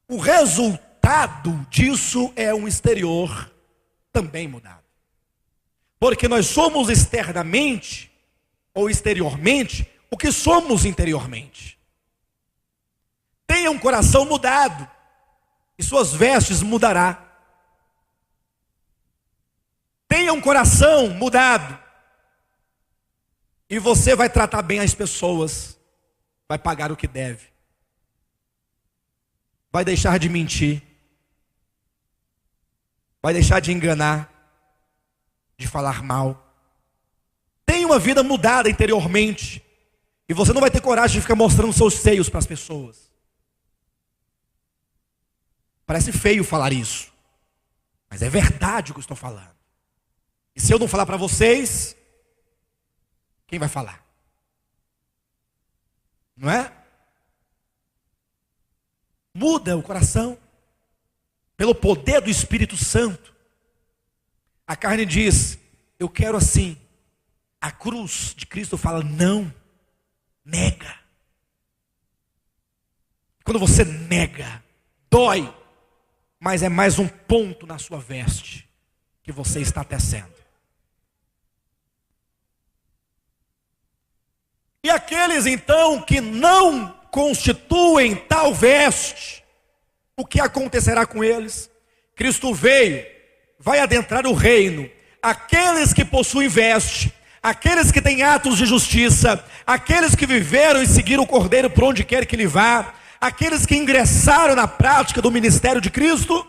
o resultado disso é um exterior também mudado. Porque nós somos externamente ou exteriormente o que somos interiormente. Tenha um coração mudado e suas vestes mudará. Tenha um coração mudado e você vai tratar bem as pessoas, vai pagar o que deve, vai deixar de mentir, vai deixar de enganar, de falar mal. Tenha uma vida mudada interiormente e você não vai ter coragem de ficar mostrando seus seios para as pessoas. Parece feio falar isso, mas é verdade o que eu estou falando. E se eu não falar para vocês, quem vai falar? Não é? Muda o coração pelo poder do Espírito Santo. A carne diz, eu quero assim. A cruz de Cristo fala, não, nega. Quando você nega, dói, mas é mais um ponto na sua veste que você está tecendo. E aqueles então que não constituem tal veste, o que acontecerá com eles? Cristo veio, vai adentrar o reino. Aqueles que possuem veste, aqueles que têm atos de justiça, aqueles que viveram e seguiram o Cordeiro por onde quer que ele vá, aqueles que ingressaram na prática do ministério de Cristo,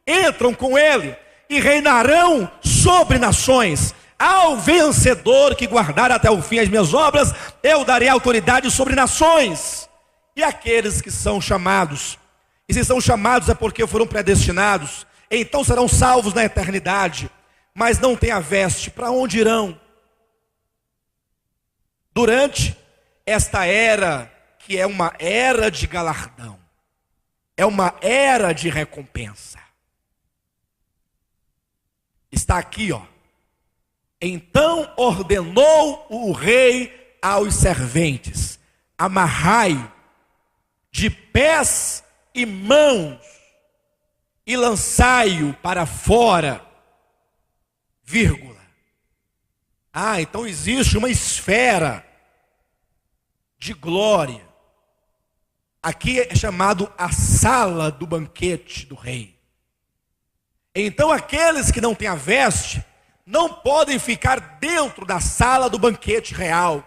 entram com ele e reinarão sobre nações. Ao vencedor que guardar até o fim as minhas obras, eu darei autoridade sobre nações. E aqueles que são chamados, e se são chamados é porque foram predestinados, então serão salvos na eternidade, mas não têm a veste, para onde irão? Durante esta era, que é uma era de galardão, é uma era de recompensa. Está aqui, ó. Então ordenou o rei aos serventes, amarrai-o de pés e mãos e lançai-o para fora, vírgula. Ah, então existe uma esfera de glória. Aqui é chamado a sala do banquete do rei. Então aqueles que não têm a veste não podem ficar dentro da sala do banquete real.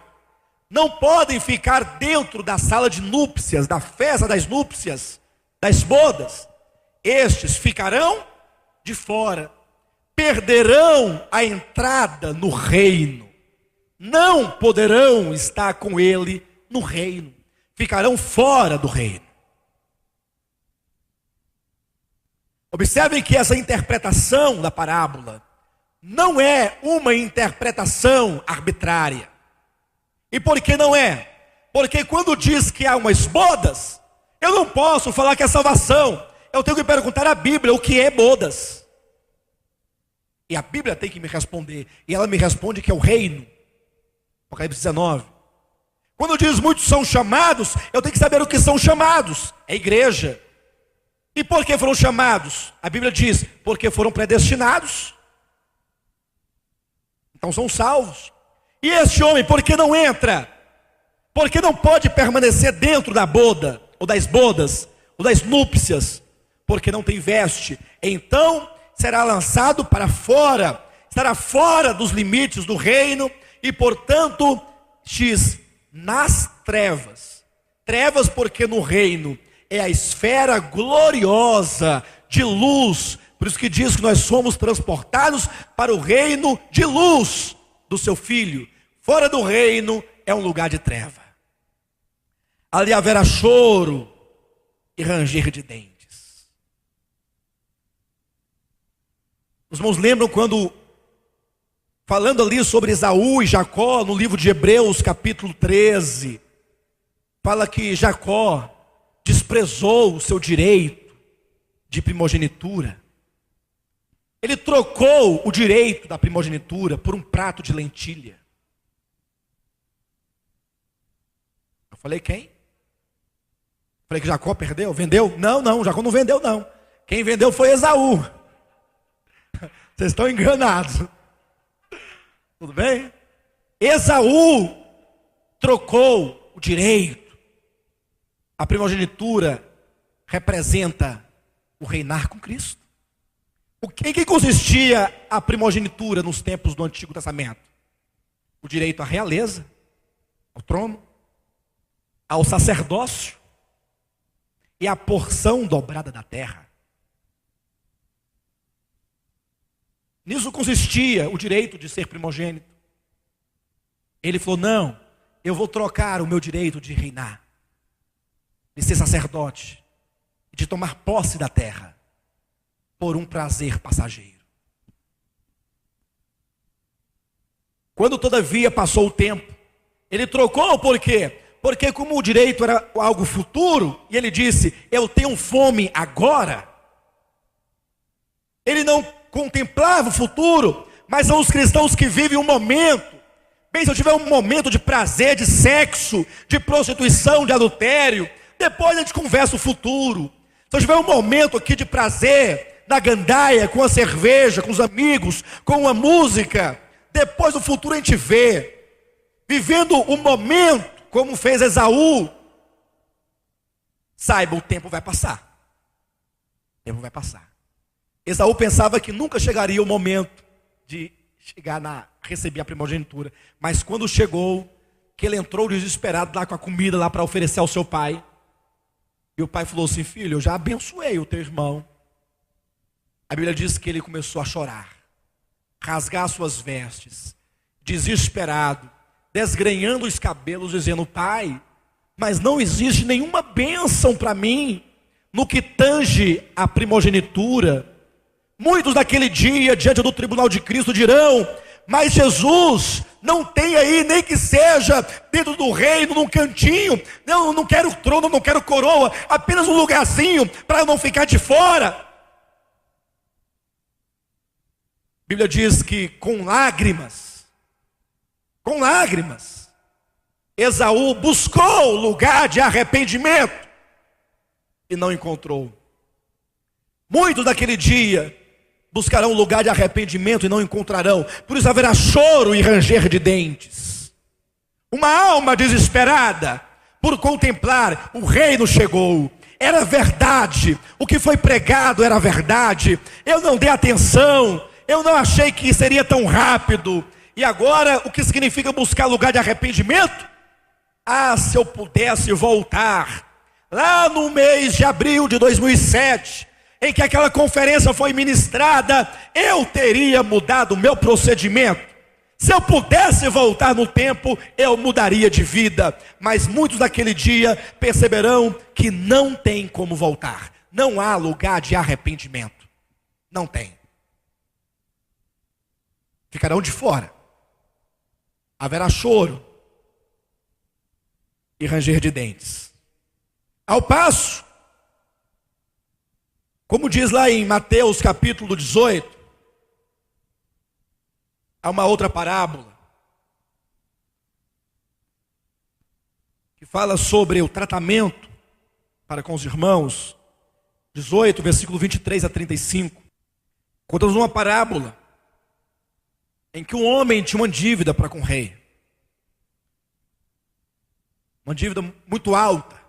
Não podem ficar dentro da sala de núpcias, da festa das núpcias, das bodas. Estes ficarão de fora. Perderão a entrada no reino. Não poderão estar com ele no reino. Ficarão fora do reino. Observem que essa interpretação da parábola não é uma interpretação arbitrária. E por que não é? Porque quando diz que há umas bodas, eu não posso falar que é salvação. Eu tenho que perguntar à Bíblia o que é bodas. E a Bíblia tem que me responder. E ela me responde que é o reino. Apocalipse 19. Quando diz muitos são chamados, eu tenho que saber o que são chamados. É igreja. E por que foram chamados? A Bíblia diz, porque foram predestinados. Então são salvos. E este homem, por que não entra? Porque não pode permanecer dentro da boda, ou das bodas, ou das núpcias, porque não tem veste. Então será lançado para fora, estará fora dos limites do reino, e portanto, nas trevas. Trevas porque no reino é a esfera gloriosa de luz. Por isso que diz que nós somos transportados para o reino de luz do seu Filho. Fora do reino é um lugar de treva. Ali haverá choro e ranger de dentes. Os irmãos lembram quando, falando ali sobre Esaú e Jacó, no livro de Hebreus capítulo 13, fala que Jacó desprezou o seu direito de primogenitura. Ele trocou o direito da primogenitura por um prato de lentilha. Eu falei quem? Falei que Jacó perdeu? Vendeu? Não, Jacó não vendeu não. Quem vendeu foi Esaú. Vocês estão enganados. Tudo bem? Esaú trocou o direito. A primogenitura representa o reinar com Cristo. Em que consistia a primogenitura nos tempos do Antigo Testamento? O direito à realeza, ao trono, ao sacerdócio e à porção dobrada da terra. Nisso consistia o direito de ser primogênito. Ele falou, não, eu vou trocar o meu direito de reinar, de ser sacerdote, de tomar posse da terra, por um prazer passageiro. Quando todavia passou o tempo, ele trocou por quê? Porque como o direito era algo futuro, e ele disse, eu tenho fome agora. Ele não contemplava o futuro, mas são os cristãos que vivem um momento. Bem, se eu tiver um momento de prazer, de sexo, de prostituição, de adultério, depois a gente conversa o futuro. Se eu tiver um momento aqui de prazer, na gandaia, com a cerveja, com os amigos, com a música, depois do futuro a gente vê. Vivendo o momento, como fez Esaú, saiba, o tempo vai passar. O tempo vai passar. Esaú pensava que nunca chegaria o momento de receber a primogenitura. Mas quando chegou, que ele entrou desesperado lá com a comida lá para oferecer ao seu pai. E o pai falou assim, filho, eu já abençoei o teu irmão. A Bíblia diz que ele começou a chorar, rasgar suas vestes, desesperado, desgrenhando os cabelos, dizendo, pai, mas não existe nenhuma bênção para mim, no que tange a primogenitura. Muitos naquele dia, diante do tribunal de Cristo, dirão, mas Jesus, não tem aí, nem que seja dentro do reino, num cantinho, não quero trono, não quero coroa, apenas um lugarzinho, para eu não ficar de fora. A Bíblia diz que com lágrimas, Esaú buscou lugar de arrependimento e não encontrou. Muitos daquele dia buscarão lugar de arrependimento e não encontrarão. Por isso haverá choro e ranger de dentes. Uma alma desesperada por contemplar o reino chegou. Era verdade, o que foi pregado era verdade. Eu não dei atenção, eu não achei que seria tão rápido. E agora, o que significa buscar lugar de arrependimento? Ah, se eu pudesse voltar lá no mês de abril de 2007, em que aquela conferência foi ministrada, eu teria mudado o meu procedimento. Se eu pudesse voltar no tempo, eu mudaria de vida. Mas muitos daquele dia perceberão que não tem como voltar. Não há lugar de arrependimento. Não tem. Ficarão de fora. Haverá choro e ranger de dentes. Ao passo, como diz lá em Mateus capítulo 18, Há uma outra parábola que fala sobre o tratamento para com os irmãos, 18, versículo 23 a 35. Contamos uma parábola em que um homem tinha uma dívida para com o rei. Uma dívida muito alta.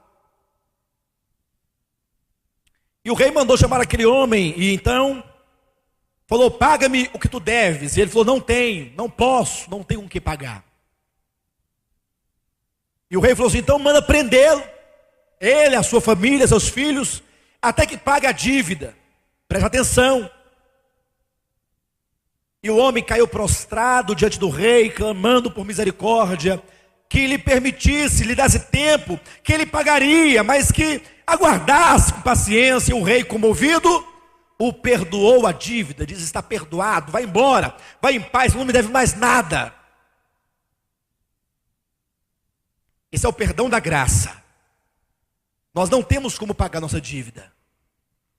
E o rei mandou chamar aquele homem e então falou: paga-me o que tu deves. E ele falou: não tenho, não posso, não tenho com que pagar. E o rei falou assim: então manda prendê-lo, ele, a sua família, seus filhos, até que pague a dívida. Preste atenção. E o homem caiu prostrado diante do rei, clamando por misericórdia, que lhe permitisse, lhe desse tempo, que ele pagaria, mas que aguardasse com paciência. E o rei, comovido, o perdoou a dívida, diz: está perdoado, vai embora, vai em paz, não me deve mais nada. Esse é o perdão da graça. Nós não temos como pagar nossa dívida.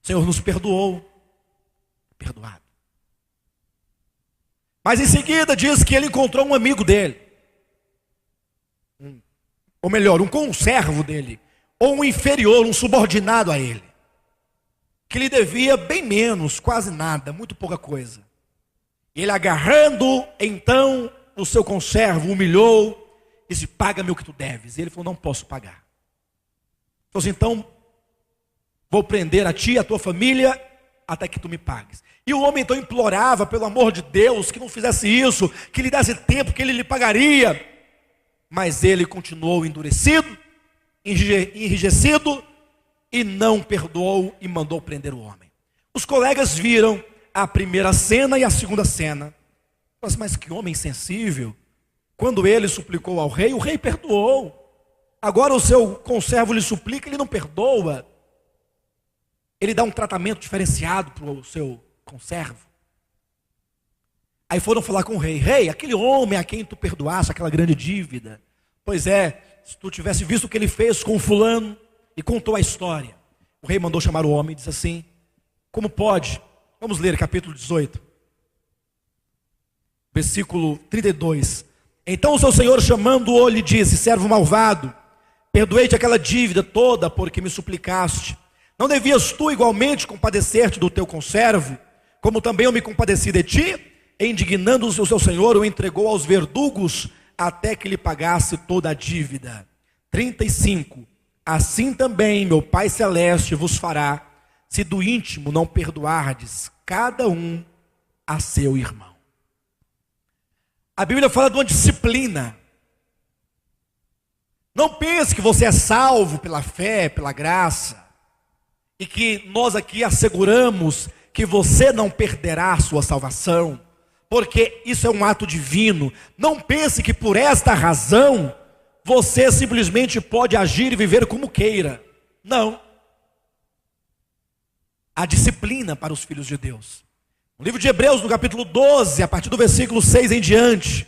O Senhor nos perdoou, perdoado. Mas em seguida diz que ele encontrou um amigo dele, ou melhor, um conservo dele, ou um inferior, um subordinado a ele, que lhe devia bem menos, quase nada, muito pouca coisa. Ele, agarrando então o seu conservo, humilhou, disse: paga-me o que tu deves. E ele falou: não posso pagar. Falou assim: então vou prender a ti e a tua família até que tu me pagues. E o homem então implorava, pelo amor de Deus, que não fizesse isso, que lhe desse tempo, que ele lhe pagaria. Mas ele continuou endurecido, enrijecido, e não perdoou e mandou prender o homem. Os colegas viram a primeira cena e a segunda cena. Mas que homem sensível. Quando ele suplicou ao rei, o rei perdoou. Agora o seu conservo lhe suplica, ele não perdoa. Ele dá um tratamento diferenciado para o seu conservo. Aí foram falar com o rei: rei, aquele homem a quem tu perdoaste aquela grande dívida, pois é, se tu tivesse visto o que ele fez com o fulano, e contou a história. O rei mandou chamar o homem e disse assim: como pode? Vamos ler capítulo 18, versículo 32. Então o seu senhor, chamando-o, lhe disse: servo malvado, perdoei-te aquela dívida toda porque me suplicaste. Não devias tu igualmente compadecer-te do teu conservo, como também eu me compadeci de ti? E indignando-se o seu senhor, o entregou aos verdugos até que lhe pagasse toda a dívida. 35. Assim também meu Pai Celeste vos fará, se do íntimo não perdoardes cada um a seu irmão. A Bíblia fala de uma disciplina. Não pense que você é salvo pela fé, pela graça, e que nós aqui asseguramos que você não perderá a sua salvação, porque isso é um ato divino. Não pense que por esta razão você simplesmente pode agir e viver como queira. Não. Há disciplina para os filhos de Deus. No livro de Hebreus, no capítulo 12, a partir do versículo 6 em diante,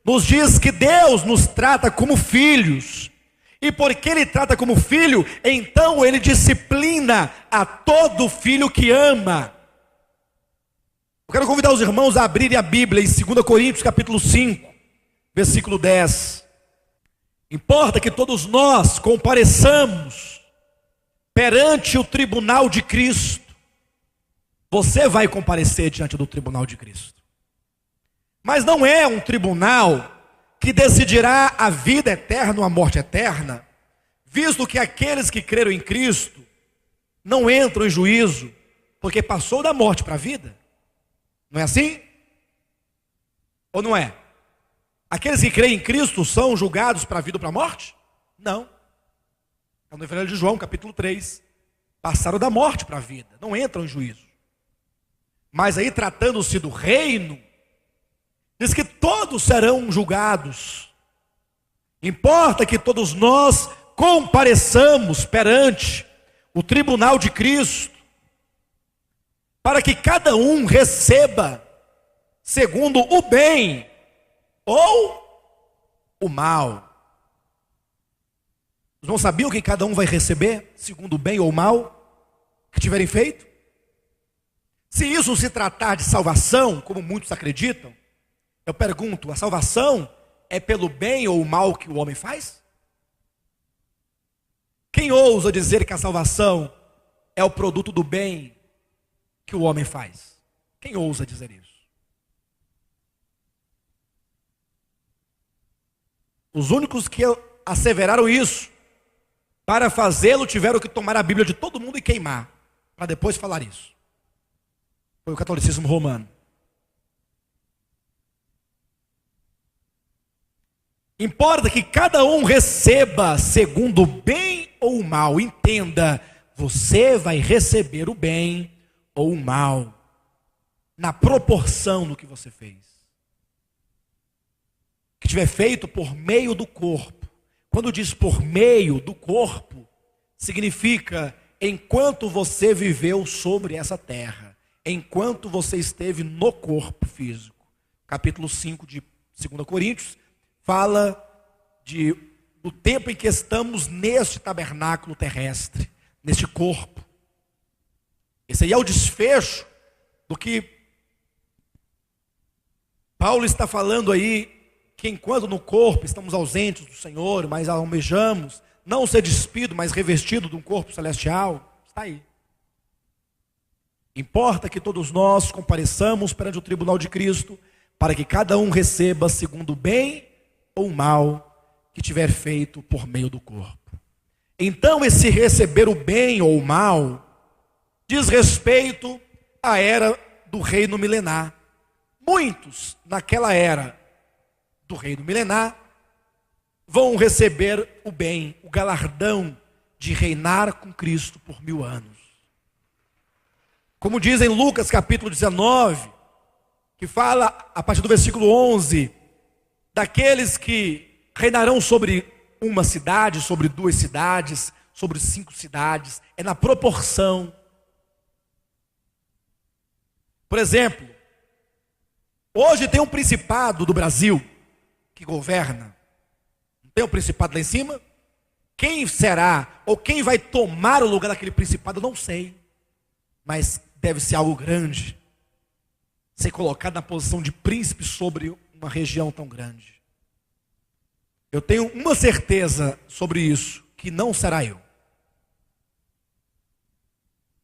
nos diz que Deus nos trata como filhos. E porque Ele trata como filho, então Ele disciplina a todo filho que ama. Eu quero convidar os irmãos a abrirem a Bíblia em 2 Coríntios capítulo 5, versículo 10. Importa que todos nós compareçamos perante o tribunal de Cristo. Você vai comparecer diante do tribunal de Cristo. Mas não é um tribunal que decidirá a vida eterna ou a morte eterna, visto que aqueles que creram em Cristo não entram em juízo, porque passou da morte para a vida. Não é assim? Ou não é? Aqueles que creem em Cristo são julgados para a vida ou para a morte? Não. É no Evangelho de João, capítulo 3. Passaram da morte para a vida, não entram em juízo. Mas aí, tratando-se do reino, diz que todos serão julgados. Importa que todos nós compareçamos perante o tribunal de Cristo, para que cada um receba segundo o bem ou o mal. Os irmãos sabiam que cada um vai receber segundo o bem ou o mal que tiverem feito? Se isso se tratar de salvação, como muitos acreditam, Eu pergunto, a salvação é pelo bem ou o mal que o homem faz? Quem ousa dizer que a salvação é o produto do bem que o homem faz? Quem ousa dizer isso? Os únicos que asseveraram isso, para fazê-lo, tiveram que tomar a Bíblia de todo mundo e queimar, para depois falar isso. Foi o catolicismo romano. Importa que cada um receba segundo o bem ou o mal. Entenda, você vai receber o bem ou o mal, na proporção do que você fez. Que tiver feito por meio do corpo. Quando diz por meio do corpo, significa enquanto você viveu sobre essa terra, enquanto você esteve no corpo físico. Capítulo 5 de 2 Coríntios fala do tempo em que estamos neste tabernáculo terrestre, neste corpo. Esse aí é o desfecho do que Paulo está falando aí, que enquanto no corpo estamos ausentes do Senhor, mas almejamos não ser despido, mas revestido de um corpo celestial, está aí. Importa que todos nós compareçamos perante o tribunal de Cristo, para que cada um receba segundo o bem ou mal que tiver feito por meio do corpo. Então esse receber o bem ou o mal diz respeito à era do reino milenar. Muitos naquela era do reino milenar vão receber o bem, o galardão de reinar com Cristo por 1000 anos. Como diz em Lucas capítulo 19, que fala a partir do versículo 11, daqueles que reinarão sobre uma cidade, sobre 2 cidades, sobre 5 cidades, é na proporção. Por exemplo, hoje tem um principado do Brasil que governa. Não tem um principado lá em cima? Quem será, ou quem vai tomar o lugar daquele principado, eu não sei. Mas deve ser algo grande. Ser colocado na posição de príncipe sobre uma região tão grande. Eu tenho uma certeza sobre isso, que não será eu.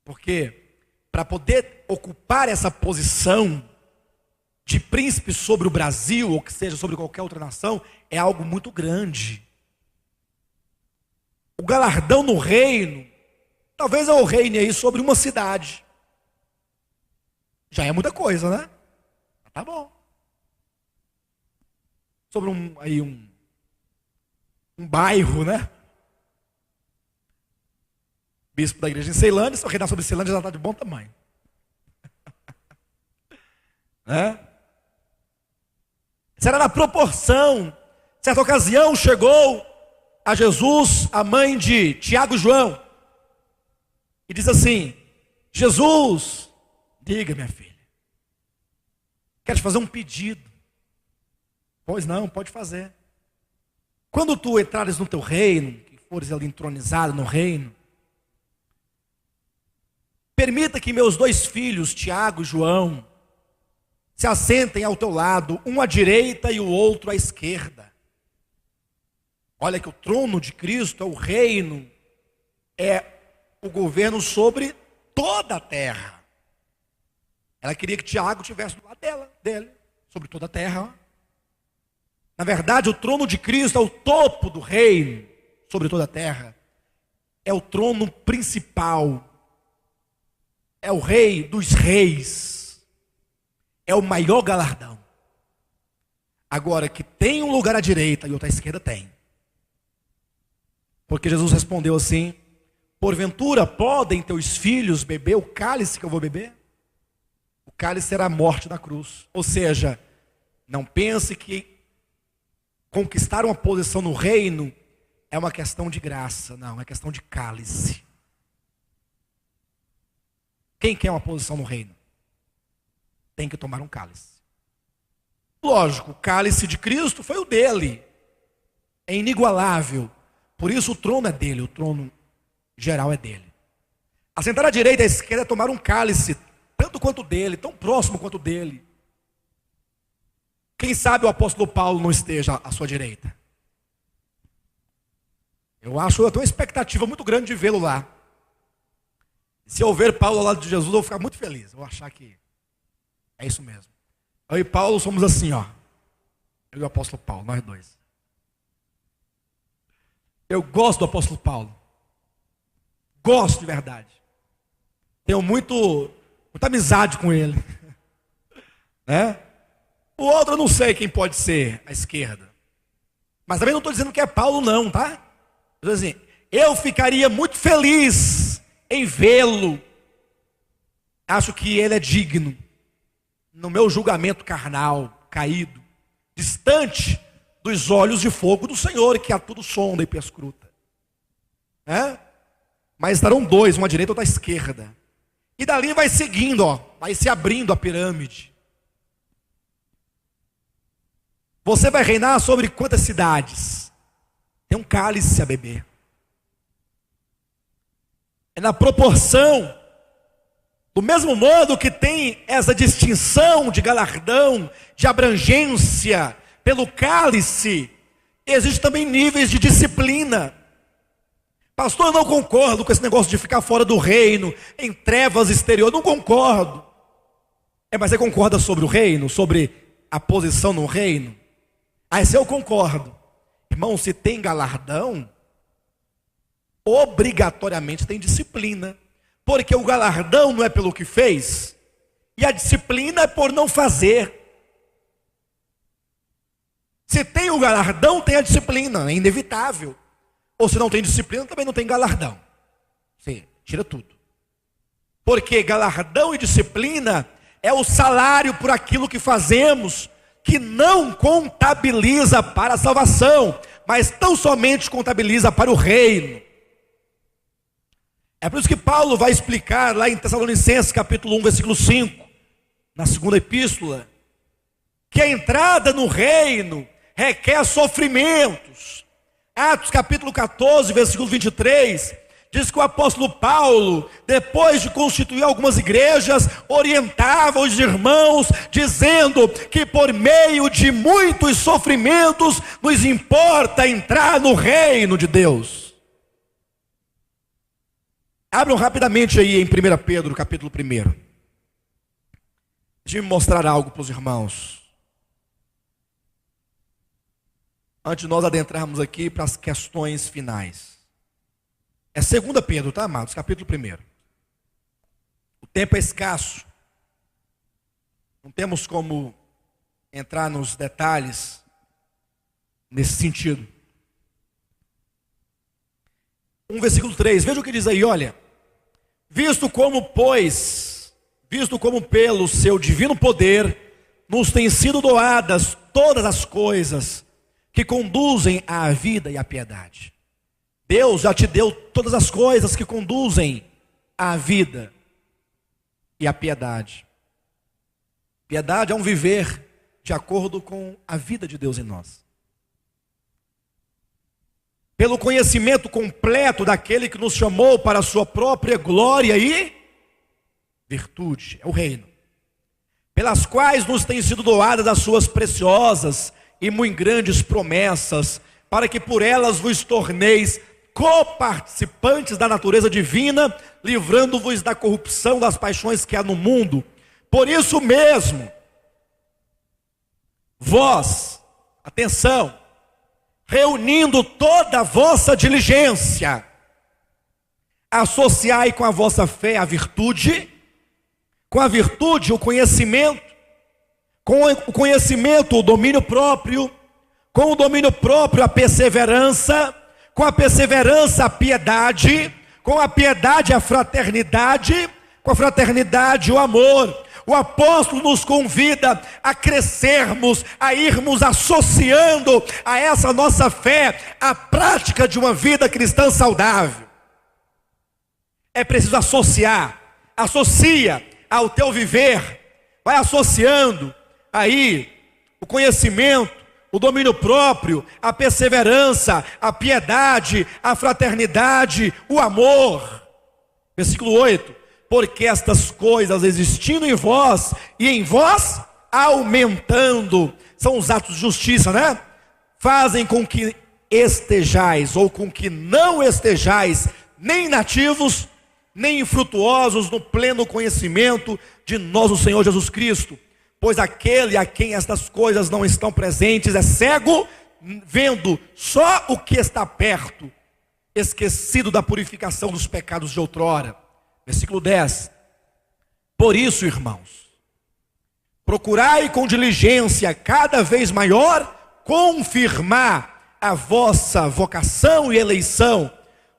Porque para poder ocupar essa posição de príncipe sobre o Brasil, ou que seja sobre qualquer outra nação, é algo muito grande. O galardão no reino, talvez eu reine aí sobre uma cidade. Já é muita coisa, né? Tá bom. Sobre um bairro, né? Bispo da igreja em Ceilândia, se eu reinar sobre Ceilândia já está de bom tamanho. Né? Será na proporção. Certa ocasião chegou a Jesus a mãe de Tiago e João e diz assim: Jesus, diga, minha filha, quero te fazer um pedido. Pois não, pode fazer. Quando tu entrares no teu reino, que fores ali entronizado no reino, permita que meus 2 filhos, Tiago e João, se assentem ao teu lado, um à direita e o outro à esquerda. Olha que o trono de Cristo é o reino, é o governo sobre toda a terra. Ela queria que Tiago estivesse do lado dele, sobre toda a terra. Na verdade, o trono de Cristo é o topo do reino sobre toda a terra. É o trono principal. É o rei dos reis. É o maior galardão. Agora, que tem um lugar à direita e outro à esquerda, tem. Porque Jesus respondeu assim: porventura podem teus filhos beber o cálice que eu vou beber? O cálice será a morte da cruz. Ou seja, não pense que conquistar uma posição no reino é uma questão de graça. Não, é uma questão de cálice. Quem quer uma posição no reino? Tem que tomar um cálice. Lógico, o cálice de Cristo foi o dele. É inigualável. Por isso o trono é dele, o trono geral é dele. Assentar à direita e à esquerda é tomar um cálice, tanto quanto dele, tão próximo quanto dele. Quem sabe o apóstolo Paulo não esteja à sua direita? Eu tenho uma expectativa muito grande de vê-lo lá. Se eu ver Paulo ao lado de Jesus, eu vou ficar muito feliz. Eu vou achar que é isso mesmo. Eu e Paulo somos assim, ó. Eu e o apóstolo Paulo, nós dois. Eu gosto do apóstolo Paulo. Gosto de verdade. Tenho muita amizade com ele. Né? O outro eu não sei quem pode ser à esquerda. Mas também não estou dizendo que é Paulo não, tá? Estou dizendo assim, eu ficaria muito feliz em vê-lo. Acho que ele é digno. No meu julgamento carnal, caído, distante dos olhos de fogo do Senhor, que a tudo sonda e perscruta. Mas estarão dois, uma à direita e outra à esquerda. E dali vai seguindo, ó, vai se abrindo a pirâmide. Você vai reinar sobre quantas cidades? Tem um cálice a beber. É na proporção, do mesmo modo que tem essa distinção de galardão, de abrangência pelo cálice, existem também níveis de disciplina. Pastor, eu não concordo com esse negócio de ficar fora do reino, em trevas exteriores, não concordo. Mas você concorda sobre o reino, sobre a posição no reino? Se eu concordo. Irmão, se tem galardão, obrigatoriamente tem disciplina. Porque o galardão não é pelo que fez, e a disciplina é por não fazer. Se tem o galardão, tem a disciplina, é inevitável. Ou se não tem disciplina, também não tem galardão. Sim, tira tudo. Porque galardão e disciplina é o salário por aquilo que fazemos, que não contabiliza para a salvação, mas tão somente contabiliza para o reino. É por isso que Paulo vai explicar lá em Tessalonicenses capítulo 1, versículo 5, na segunda epístola, que a entrada no reino requer sofrimentos. Atos capítulo 14, versículo 23, diz que o apóstolo Paulo, depois de constituir algumas igrejas, orientava os irmãos, dizendo que por meio de muitos sofrimentos, nos importa entrar no reino de Deus. Abram rapidamente aí em 1 Pedro, capítulo 1. Deixa eu mostrar algo para os irmãos. Antes de nós adentrarmos aqui para as questões finais. É 2 Pedro, tá, amados? Capítulo 1. O tempo é escasso. Não temos como entrar nos detalhes nesse sentido. Versículo 3, veja o que diz aí, olha. Visto como pelo seu divino poder, nos têm sido doadas todas as coisas que conduzem à vida e à piedade. Deus já te deu todas as coisas que conduzem à vida e à piedade. Piedade é um viver de acordo com a vida de Deus em nós. Pelo conhecimento completo daquele que nos chamou para a sua própria glória e virtude, é o reino. Pelas quais nos têm sido doadas as suas preciosas e muito grandes promessas, para que por elas vos torneis coparticipantes da natureza divina, livrando-vos da corrupção das paixões que há no mundo. Por isso mesmo, vós, atenção, reunindo toda a vossa diligência, associai com a vossa fé a virtude, com a virtude o conhecimento, com o conhecimento o domínio próprio, com o domínio próprio a perseverança, com a perseverança a piedade, com a piedade a fraternidade, com a fraternidade o amor. O apóstolo nos convida a crescermos, a irmos associando a essa nossa fé a prática de uma vida cristã saudável. É preciso associar, associa ao teu viver, vai associando aí o conhecimento, o domínio próprio, a perseverança, a piedade, a fraternidade, o amor. Versículo 8. Porque estas coisas existindo em vós e em vós aumentando, são os atos de justiça, né? Fazem com que estejais, ou com que não estejais, nem inativos, nem infrutuosos no pleno conhecimento de nosso Senhor Jesus Cristo. Pois aquele a quem estas coisas não estão presentes é cego, vendo só o que está perto, esquecido da purificação dos pecados de outrora. Versículo 10. Por isso, irmãos, procurai com diligência cada vez maior confirmar a vossa vocação e eleição,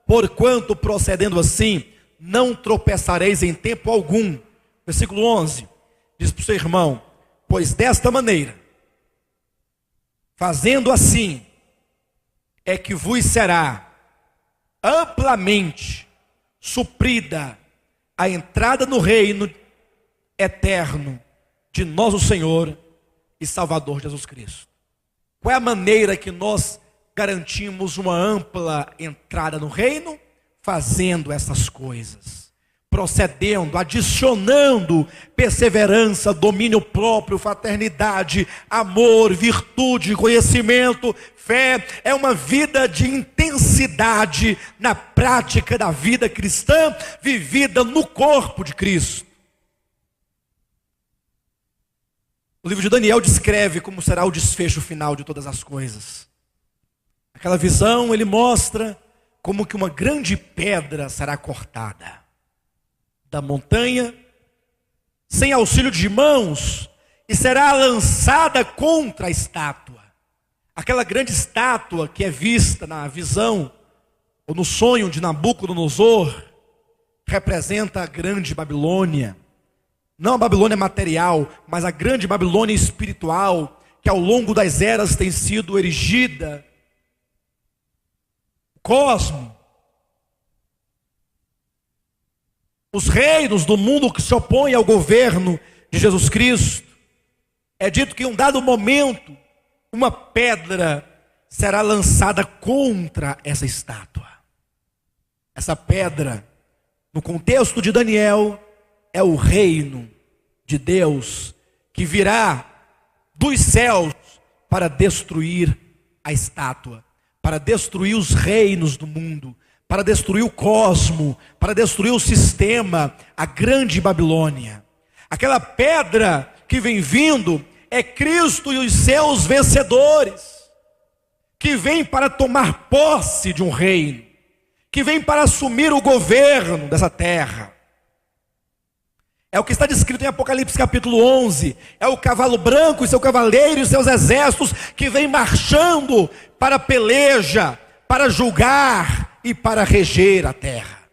porquanto procedendo assim, não tropeçareis em tempo algum. Versículo 11, diz para o seu irmão: pois desta maneira, fazendo assim, é que vos será amplamente suprida a entrada no reino eterno de nosso Senhor e Salvador Jesus Cristo. Qual é a maneira que nós garantimos uma ampla entrada no reino? Fazendo essas coisas, procedendo, adicionando perseverança, domínio próprio, fraternidade, amor, virtude, conhecimento, fé. É uma vida de intensidade na prática da vida cristã, vivida no corpo de Cristo. O livro de Daniel descreve como será o desfecho final de todas as coisas. Aquela visão, ele mostra como que uma grande pedra será cortada da montanha, sem auxílio de mãos, e será lançada contra a estátua. Aquela grande estátua que é vista na visão, ou no sonho de Nabucodonosor, representa a grande Babilônia. Não a Babilônia material, mas a grande Babilônia espiritual, que ao longo das eras tem sido erigida. Cosmo, os reinos do mundo que se opõem ao governo de Jesus Cristo. É dito que em um dado momento, uma pedra será lançada contra essa estátua. Essa pedra, no contexto de Daniel, é o reino de Deus que virá dos céus para destruir a estátua, para destruir os reinos do mundo, para destruir o cosmo, para destruir o sistema, a grande Babilônia. Aquela pedra que vem vindo é Cristo e os seus vencedores, que vem para tomar posse de um reino, que vem para assumir o governo dessa terra. É o que está descrito em Apocalipse capítulo 11. É o cavalo branco e seu cavaleiro e seus exércitos que vem marchando para a peleja, para julgar e para reger a terra.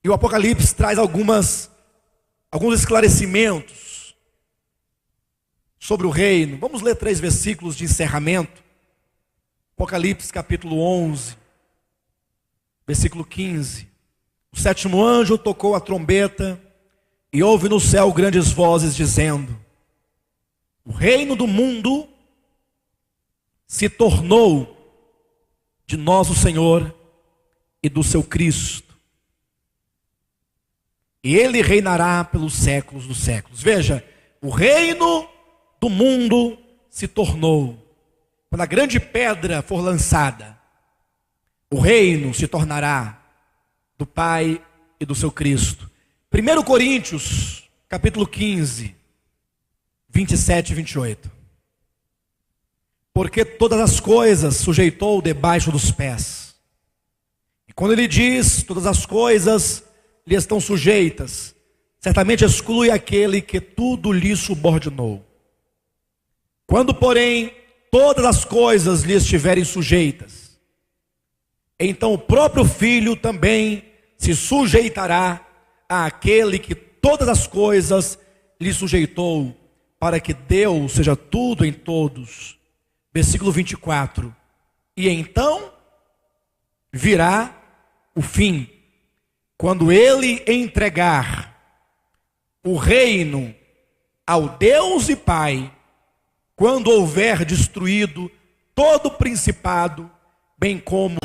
E o Apocalipse traz alguns esclarecimentos sobre o reino. Vamos ler 3 versículos de encerramento. Apocalipse capítulo 11, versículo 15. O 7º anjo tocou a trombeta e houve no céu grandes vozes dizendo: o reino do mundo se tornou de nosso Senhor e do seu Cristo, e ele reinará pelos séculos dos séculos. Veja, o reino do mundo se tornou. Quando a grande pedra for lançada, o reino se tornará do Pai e do seu Cristo. 1 Coríntios, capítulo 15, 27 e 28. Porque todas as coisas sujeitou debaixo dos pés. E quando ele diz todas as coisas lhe estão sujeitas, certamente exclui aquele que tudo lhe subordinou. Quando, porém, todas as coisas lhe estiverem sujeitas, então o próprio Filho também se sujeitará àquele que todas as coisas lhe sujeitou, para que Deus seja tudo em todos. Versículo 24. E então virá o fim, quando ele entregar o reino ao Deus e Pai, quando houver destruído todo o principado, bem como